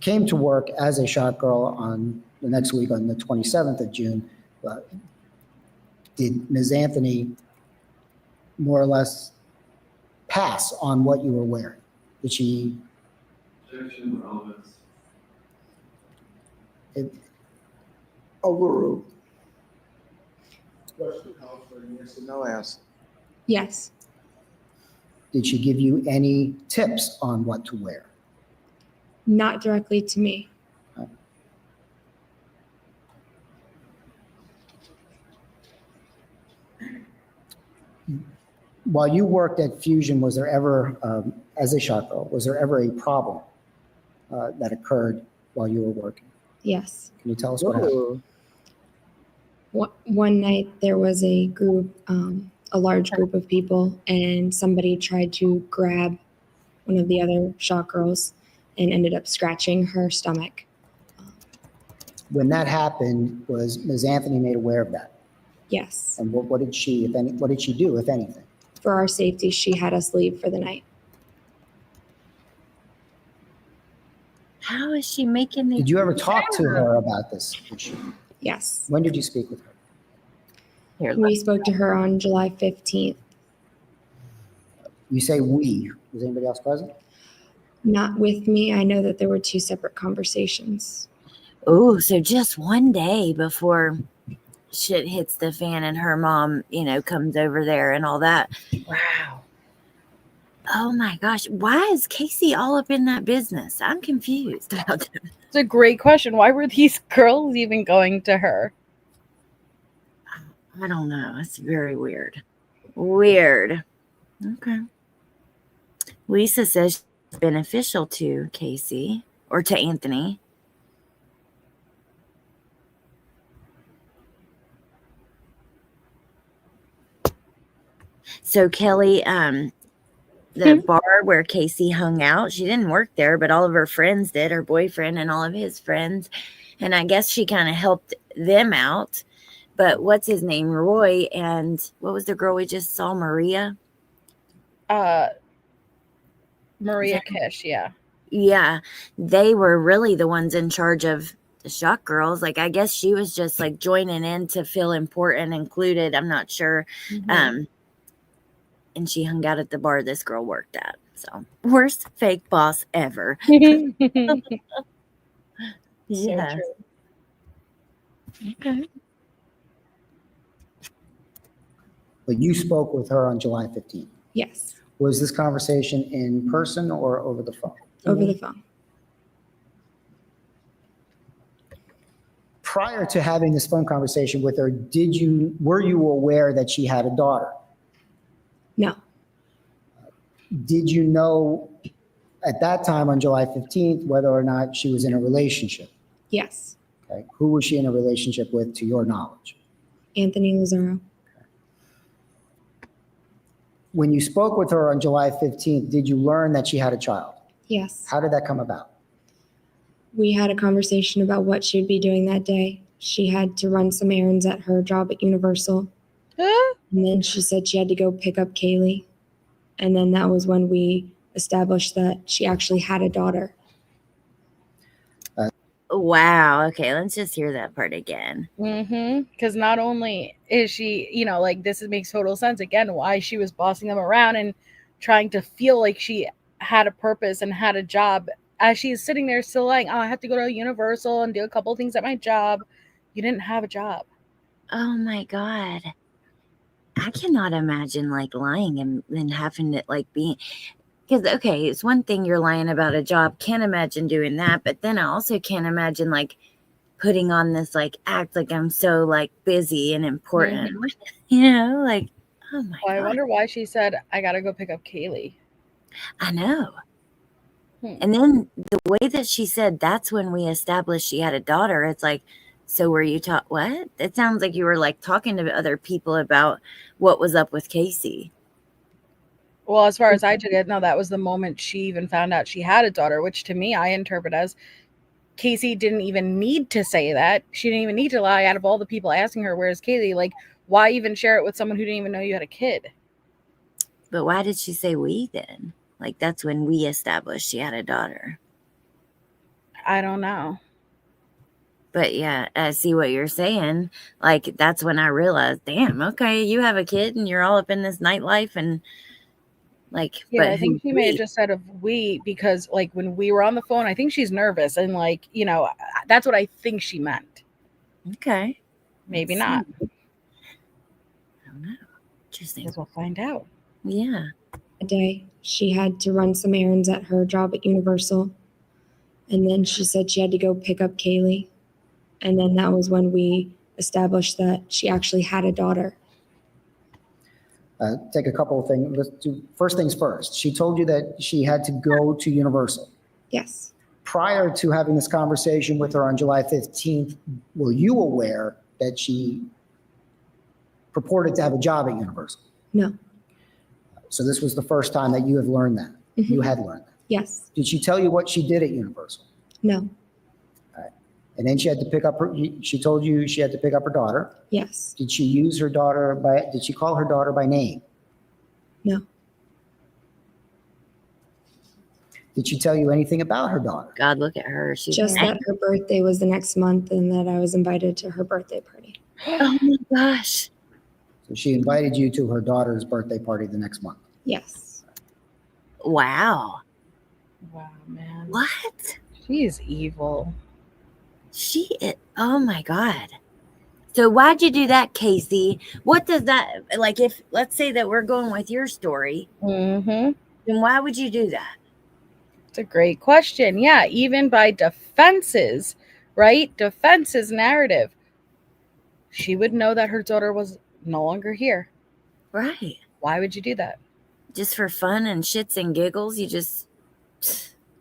came to work as a shop girl on the next week, on the 27th of June, did Ms. Anthony more or less pass on what you were wearing? Did she? Objection, relevance. Overruled. Question calls for a yes or no answer. Yes. Did she give you any tips on what to wear? Not directly to me. While you worked at Fusion, was there ever, as a shop girl, was there ever a problem that occurred while you were working? Yes. Can you tell us what happened? One night there was a group, a large group of people, and somebody tried to grab one of the other shop girls and ended up scratching her stomach. When that happened, was Ms. Anthony made aware of that? Yes. And what did she, if any, what did she do, if anything? For our safety, she had us leave for the night. How is she making these? Did you ever talk to her about this issue? Yes. When did you speak with her? Here, We spoke to her on July 15th. You say we. Was anybody else present? Not with me. I know that there were two separate conversations. oh, so just one day before shit hits the fan and her mom, comes over there and all that. Wow. Oh my gosh. Why is Casey all up in that business? I'm confused about that. It's a great question. Why were these girls even going to her? I don't know. It's very weird. Weird. Okay. Lisa says it's beneficial to Casey or to Anthony. So Kelly, the bar where Casey hung out, she didn't work there, but all of her friends did, her boyfriend and all of his friends. And I guess she kind of helped them out. But what's his name? Roy and what was the girl we just saw? Maria? Maria Kish, yeah. Yeah. They were really the ones in charge of the shop girls. Like, I guess she was just like joining in to feel important, included. I'm not sure. Mhm. And she hung out at the bar this girl worked at. So, worst fake boss ever. So Yeah. true. Okay. But you spoke with her on July 15th. Yes. Was this conversation in person or over the phone? Over the phone. Prior to having this phone conversation with her, were you aware that she had a daughter? No. Did you know at that time on July 15th whether or not she was in a relationship? Yes. Okay. Who was she in a relationship with, to your knowledge? Anthony Lazaro. When you spoke with her on July 15th, did you learn that she had a child? Yes. How did that come about? We had a conversation about what she'd be doing that day. She had to run some errands at her job at Universal. And then she said she had to go pick up Caylee. And then that was when we established that she actually had a daughter. Wow. Okay. Let's just hear that part again. Because not only is she, like this makes total sense again why she was bossing them around and trying to feel like she had a purpose and had a job as she's sitting there still lying, oh, I have to go to Universal and do a couple things at my job. You didn't have a job. Oh my God. I cannot imagine like lying and having it like being, because okay, it's one thing you're lying about a job. Can't imagine doing that. But then I also can't imagine like putting on this like act like I'm so like busy and important. You know, like, oh my Well, I God. wonder why she said, I got to go pick up Caylee. I know. And then the way that she said, that's when we established she had a daughter. It's like, so were you taught what? It sounds like you were like talking to other people about what was up with Casey. Well, as far as I took it, no, that was the moment she even found out she had a daughter, which to me, I interpret as Casey didn't even need to say that. She didn't even need to lie. Out of all the people asking her, where's Caylee? Like, why even share it with someone who didn't even know you had a kid? But why did she say we then? Like, that's when we established she had a daughter. I don't know. But yeah, I see what you're saying. Like, that's when I realized, damn, okay, you have a kid and you're all up in this nightlife and like, Yeah, but I think she may have just said of we because like when we were on the phone, I think she's nervous and like, you know, that's what I think she meant. Okay. Maybe not. I don't know. Interesting. Because we'll find out. Yeah. A day she had to run some errands at her job at Universal. And then she said she had to go pick up Caylee. And then that was when we established that she actually had a daughter. Take a couple of things. Let's do first things first. She told you that she had to go to Universal. Yes. Prior to having this conversation with her on July 15th, were you aware that she purported to have a job at Universal? No. So this was the first time that you have learned that. Mhm. You had learned that. Yes. Did she tell you what she did at Universal? No. And then she had to pick up her, she told you she had to pick up her daughter. Yes. Did she use her daughter did she call her daughter by name? No. Did she tell you anything about her daughter? God, look at her. She's Just that her birthday was the next month and that I was invited to her birthday party. Oh my gosh. So she invited you to her daughter's birthday party the next month. Yes. Wow. Wow, man. What? She's evil. Oh my God. So why'd you do that, Casey? What does that, like, if, let's say that we're going with your story, Mm-hmm. then why would you do that? It's a great question. Yeah, even by defenses, right? Defenses narrative. She would know that her daughter was no longer here. Right. Why would you do that? Just for fun and shits and giggles? You just,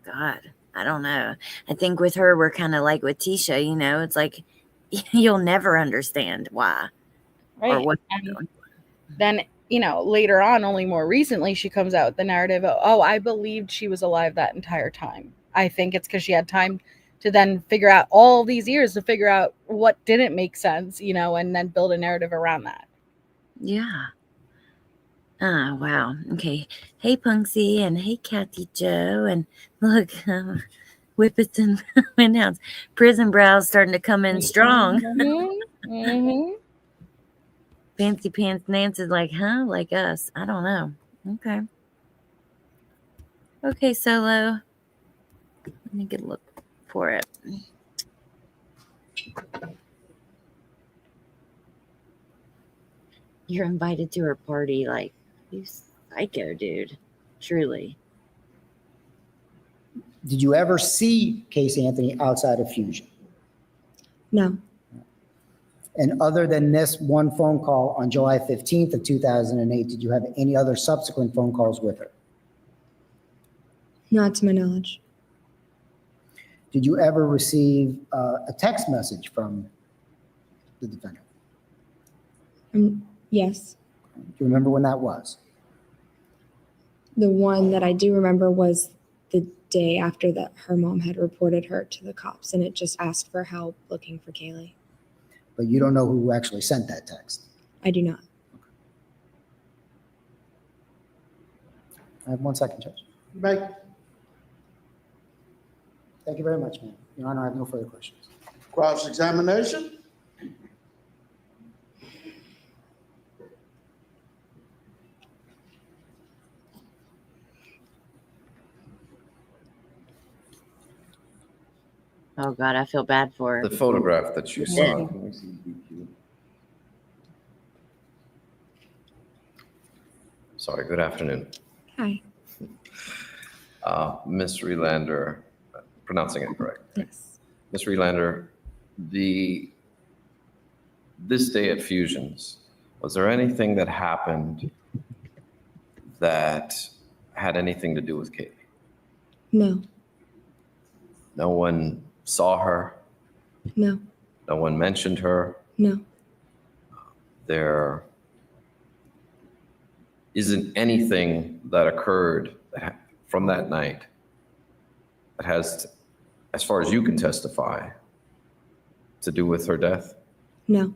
God, I don't know. I think with her, we're kind of like with Tisha, you know, it's like, you'll never understand why. Right. Or what. And then, you know, later on, only more recently, she comes out with the narrative of, oh, I believed she was alive that entire time. I think it's because she had time to then figure out all these years to figure out what didn't make sense, you know, and then build a narrative around that. Yeah. Oh, wow. Okay. Hey, Punksy, and hey, Kathy Joe, and look, Whippets and Windhounds. Prison Brows starting to come in strong. Mm-hmm. Mm-hmm. Fancy Pants Nancy's like, huh? Like us. I don't know. Okay. Okay, Solo. Let me get a look for it. You're invited to her party. Like, you psycho, dude. Truly. Did you ever see Casey Anthony outside of Fusion? No. And other than this one phone call on July 15th of 2008, did you have any other subsequent phone calls with her? Not to my knowledge. Did you ever receive a text message from the defendant? Yes. Do you remember when that was? The one that I do remember was the day after that her mom had reported her to the cops, and it just asked for help looking for Caylee. But you don't know who actually sent that text? I do not. I have 1 second, Judge. Right. Thank you very much, ma'am. Your Honor, I have no further questions. Cross-examination? Oh God, I feel bad for her. The photograph that you saw. Yeah. Can we see DQ? Sorry, good afternoon. Hi. Ms. Relander, pronouncing it correct. Yes. Ms. Relander, this day at Fusions, was there anything that happened that had anything to do with Caylee? No. No one saw her? No. No one mentioned her? No. There isn't anything that occurred from that night that has, as far as you can testify, to do with her death? No.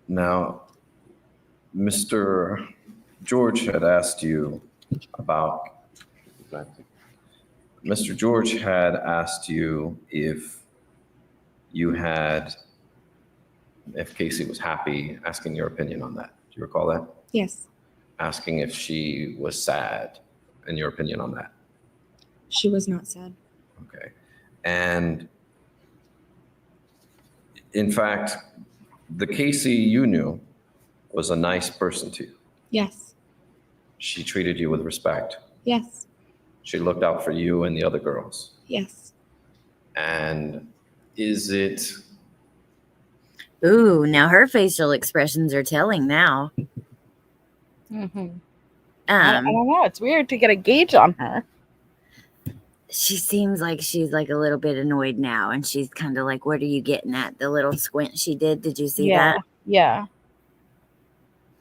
Now, Mr. George had asked you about, Mr. George had asked you if Casey was happy, asking your opinion on that. Do you recall that? Yes. Asking if she was sad, and your opinion on that. She was not sad. Okay. And in fact, the Casey you knew was a nice person to you. Yes. She treated you with respect. Yes. She looked out for you and the other girls. Yes. And is it, Ooh, now her facial expressions are telling now. Mm-hmm. I Um, don't know. It's weird to get a gauge on her. she seems like she's like a little bit annoyed now, and she's kind of like, "What are you getting at?" The little squint she did. Did you see that? Yeah.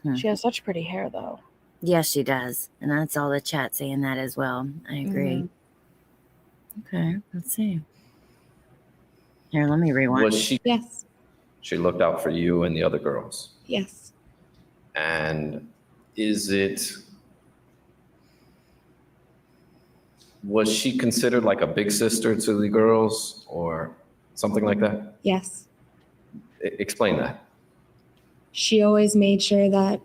Hmm. She has such pretty hair, though. Yes, she does, and that's all the chat saying that as well. I agree. Okay, let's see. Here, let me rewind. was she, Yes. she looked out for you and the other girls? Yes. And was she considered like a big sister to the girls or something like that? Yes. Explain that. She always made sure that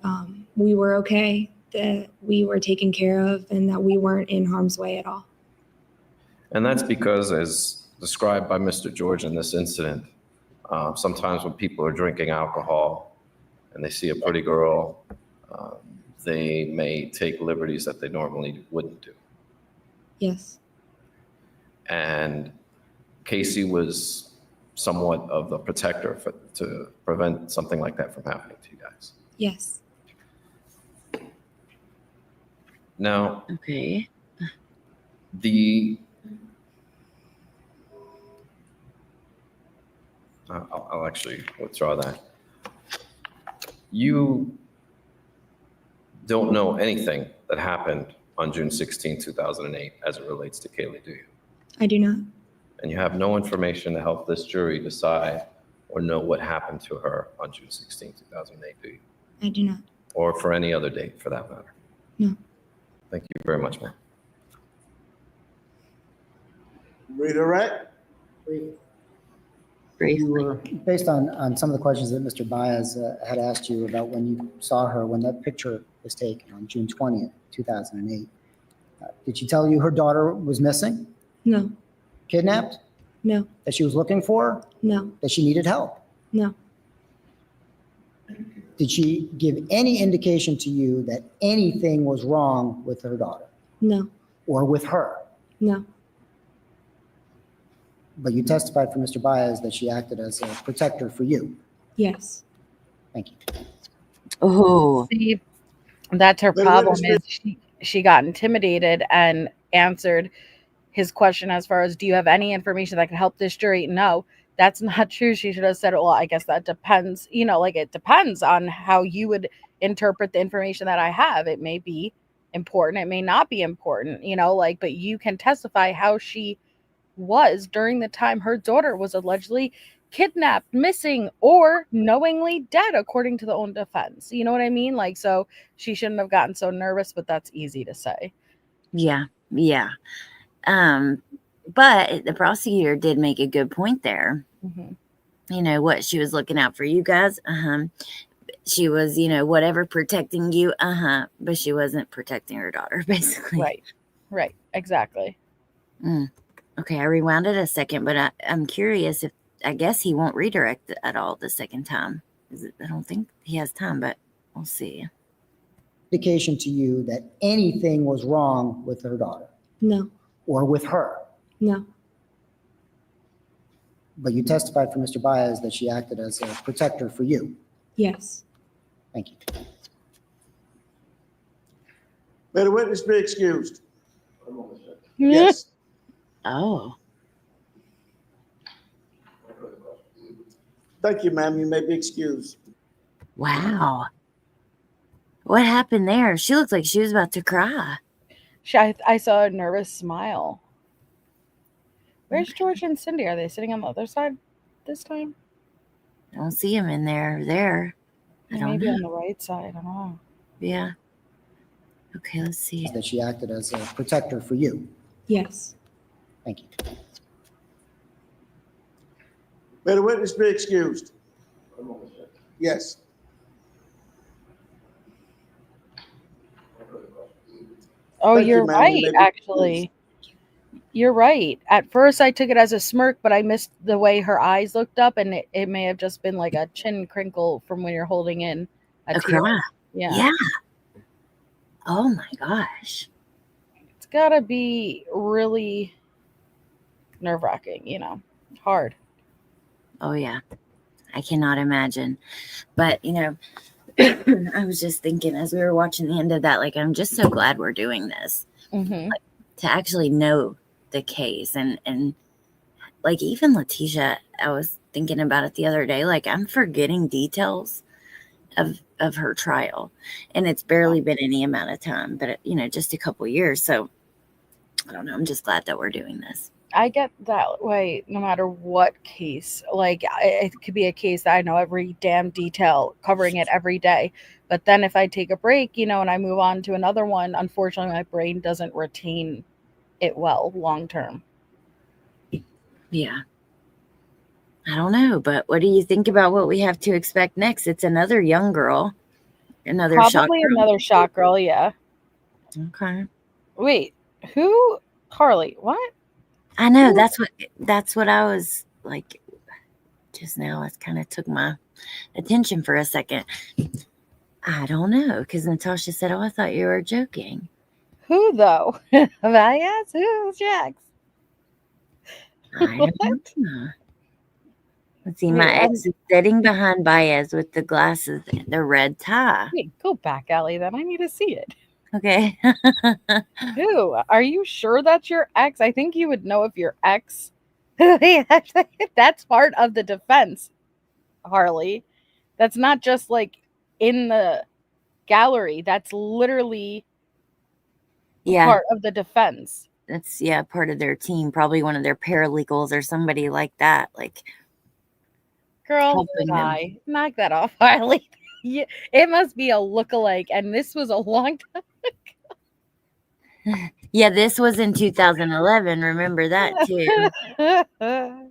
we were okay, that we were taken care of, and that we weren't in harm's way at all. And that's because, as described by Mr. George in this incident, sometimes when people are drinking alcohol and they see a pretty girl, they may take liberties that they normally wouldn't do. Yes. And Casey was somewhat of the protector to prevent something like that from happening to you guys. Yes. Okay. Now, I'll actually withdraw that. You don't know anything that happened on June 16, 2008 as it relates to Caylee, do you? I do not. And you have no information to help this jury decide or know what happened to her on June 16, 2008, do you? I do not. Or for any other date for that matter? No. Thank you very much, ma'am. Redirect? You were, based on some of the questions that Mr. Baez had asked you about when you saw her, when that picture was taken on June 20th, 2008, did she tell you her daughter was missing, No. kidnapped, No. that she was looking for, No. that she needed help? No. Did she give any indication to you that anything was wrong with her daughter No. or with her? No. But you testified for Mr. Baez that she acted as a protector for you. Yes. Thank you. Oh, See, that's her Wait, problem wait, is she got intimidated and answered his question as far as, do you have any information that can help this jury? No, that's not true. She should have said, well, I guess that depends. Like it depends on how you would interpret the information that I have. It may be important. It may not be important, but you can testify how she was during the time her daughter was allegedly kidnapped, missing, or knowingly dead, according to the own defense. You know what I mean? So she shouldn't have gotten so nervous, but that's easy to say. yeah. But the prosecutor did make a good point there. Mm-hmm. What she was looking out for you guys. she was, whatever, protecting you. But she wasn't protecting her daughter, basically. Right. Exactly. Okay, I rewound it a second, but I'm curious if, I guess he won't redirect at all the second time. I don't think he has time, but we'll see. Indication to you that anything was wrong with her daughter No, or with her. no, But you testified for Mr. Baez that she acted as a protector for you. yes, Thank you. May the witness be excused? Yes. Oh, Thank you, ma'am. You may be excused. wow. What happened there? She looked like she was about to cry. I saw a nervous smile. Where's George and Cindy? Are they sitting on the other side this time? I don't see him in there. I don't Maybe know. on the right side. I don't know. Yeah. Okay, let's see. That she acted as a protector for you. yes, Thank you. May the witness be excused? Yes. Oh, Thank you, you're ma'am. You right, may be actually. You're right. At first, I took it as a smirk, but I missed the way her eyes looked up, and it may have just been like a chin crinkle from when you're holding in a tear. cry. Yeah. Oh my gosh. It's got to be really nerve-wracking, hard. Oh yeah. I cannot imagine. But, I was just thinking as we were watching the end of that, like, I'm just so glad we're doing this Mm-hmm. to actually know the case. And like, even Letitia, I was thinking about it the other day, like, I'm forgetting details of her trial, and it's barely been any amount of time, but just a couple years. So I don't know. I'm just glad that we're doing this. I get that way no matter what case. Like, it could be a case that I know every damn detail, covering it every day. But then if I take a break, and I move on to another one, unfortunately, my brain doesn't retain it well long term. Yeah. I don't know, but what do you think about what we have to expect next? It's another young girl, another shock Probably girl. another shot girl, yeah. Okay. Wait, who? Harley, what? I know, that's what I was like just now. It kind of took my attention for a second. I don't know, because Natasha said, "Oh, I thought you were joking." Who though? Yes, who's Jax? I don't know. Let's see. Wait, My ex is sitting behind Baez with the glasses and the red tie. Wait, go back, Allie, then I need to see it. Okay. Who? Are you sure that's your ex? I think you would know if your ex. That's part of the defense, Harley. That's not just like in the gallery. That's literally Yeah. part of the defense. That's part of their team, probably one of their paralegals or somebody like that. Like, Girl, helping them. die. Knock that off, Harley. Yeah, it must be a lookalike, and this was a long time. Yeah, this was in 2011. Remember that too.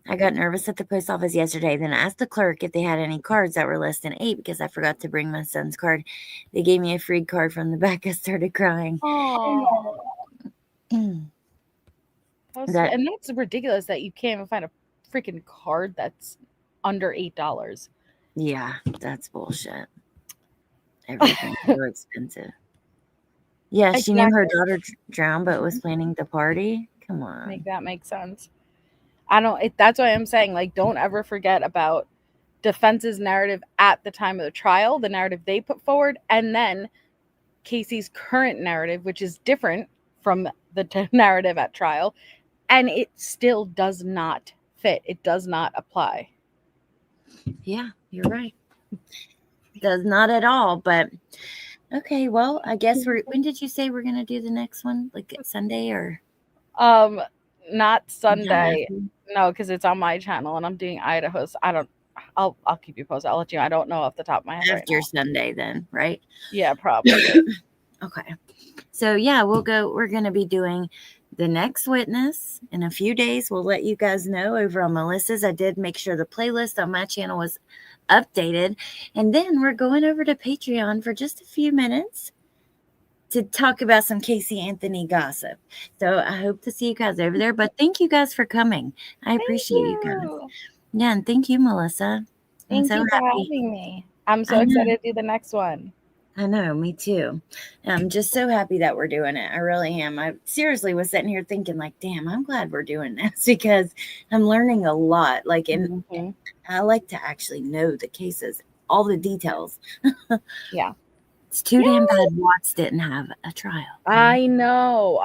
I got nervous at the post office yesterday. Then I asked the clerk if they had any cards that were less than 8 because I forgot to bring my son's card. They gave me a free card from the back. I started crying. Oh, Mm. and that's ridiculous that you can't even find a freaking card that's under $8. Yeah, that's bullshit. Everything's so expensive. Yeah, she knew her daughter drowned but was planning the party. Come on. Make that make sense. That's why I'm saying, like, don't ever forget about defense's narrative at the time of the trial, the narrative they put forward, and then Casey's current narrative, which is different from the narrative at trial, and it still does not fit. It does not apply. Yeah, you're right. Does not at all, but okay, well, I guess when did you say we're gonna do the next one? Like Sunday or not Sunday. No, because it's on my channel and I'm doing Idaho's. I'll keep you posted. I'll let you know. I don't know off the top of my head. After Sunday then, right? Yeah, probably. Okay. So yeah, we're gonna be doing the next witness in a few days. We'll let you guys know over on Melissa's. I did make sure the playlist on my channel was updated. And then we're going over to Patreon for just a few minutes to talk about some Casey Anthony gossip. So I hope to see you guys over there. But thank you guys for coming. I appreciate you guys. Yeah, and thank you, Melissa. I'm Thank so you for happy. having me. I'm so I know. excited to do the next one. I know, me too. I'm just so happy that we're doing it. I really am. I seriously was sitting here thinking, like, damn, I'm glad we're doing this because I'm learning a lot. Like, and I like to actually know the cases, all the details. Yeah. It's too damn bad Watts didn't have a trial. I know.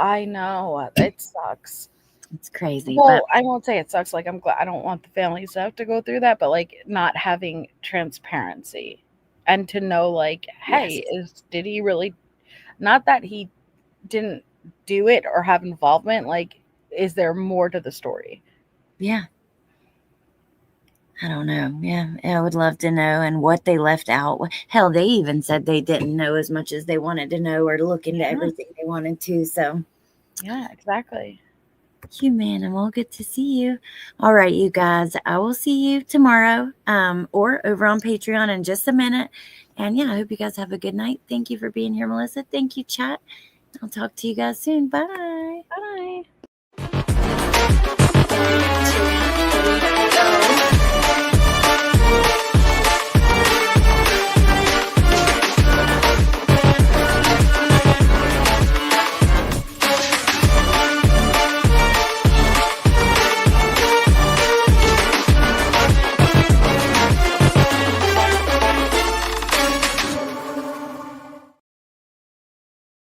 It sucks. It's crazy. Well, But I won't say it sucks. Like, I'm glad I don't want the families to have to go through that, but like not having transparency and to know, like, hey, did he really? Not that he didn't do it or have involvement. Like, is there more to the story? yeah. I don't know. Yeah, I would love to know and what they left out. Hell, they even said they didn't know as much as they wanted to know or look into everything they wanted to. So, yeah, exactly. Well, good to see you. All right, you guys, I will see you tomorrow or over on Patreon in just a minute. And yeah, I hope you guys have a good night. Thank you for being here, Melissa. Thank you, chat. I'll talk to you guys soon. Bye.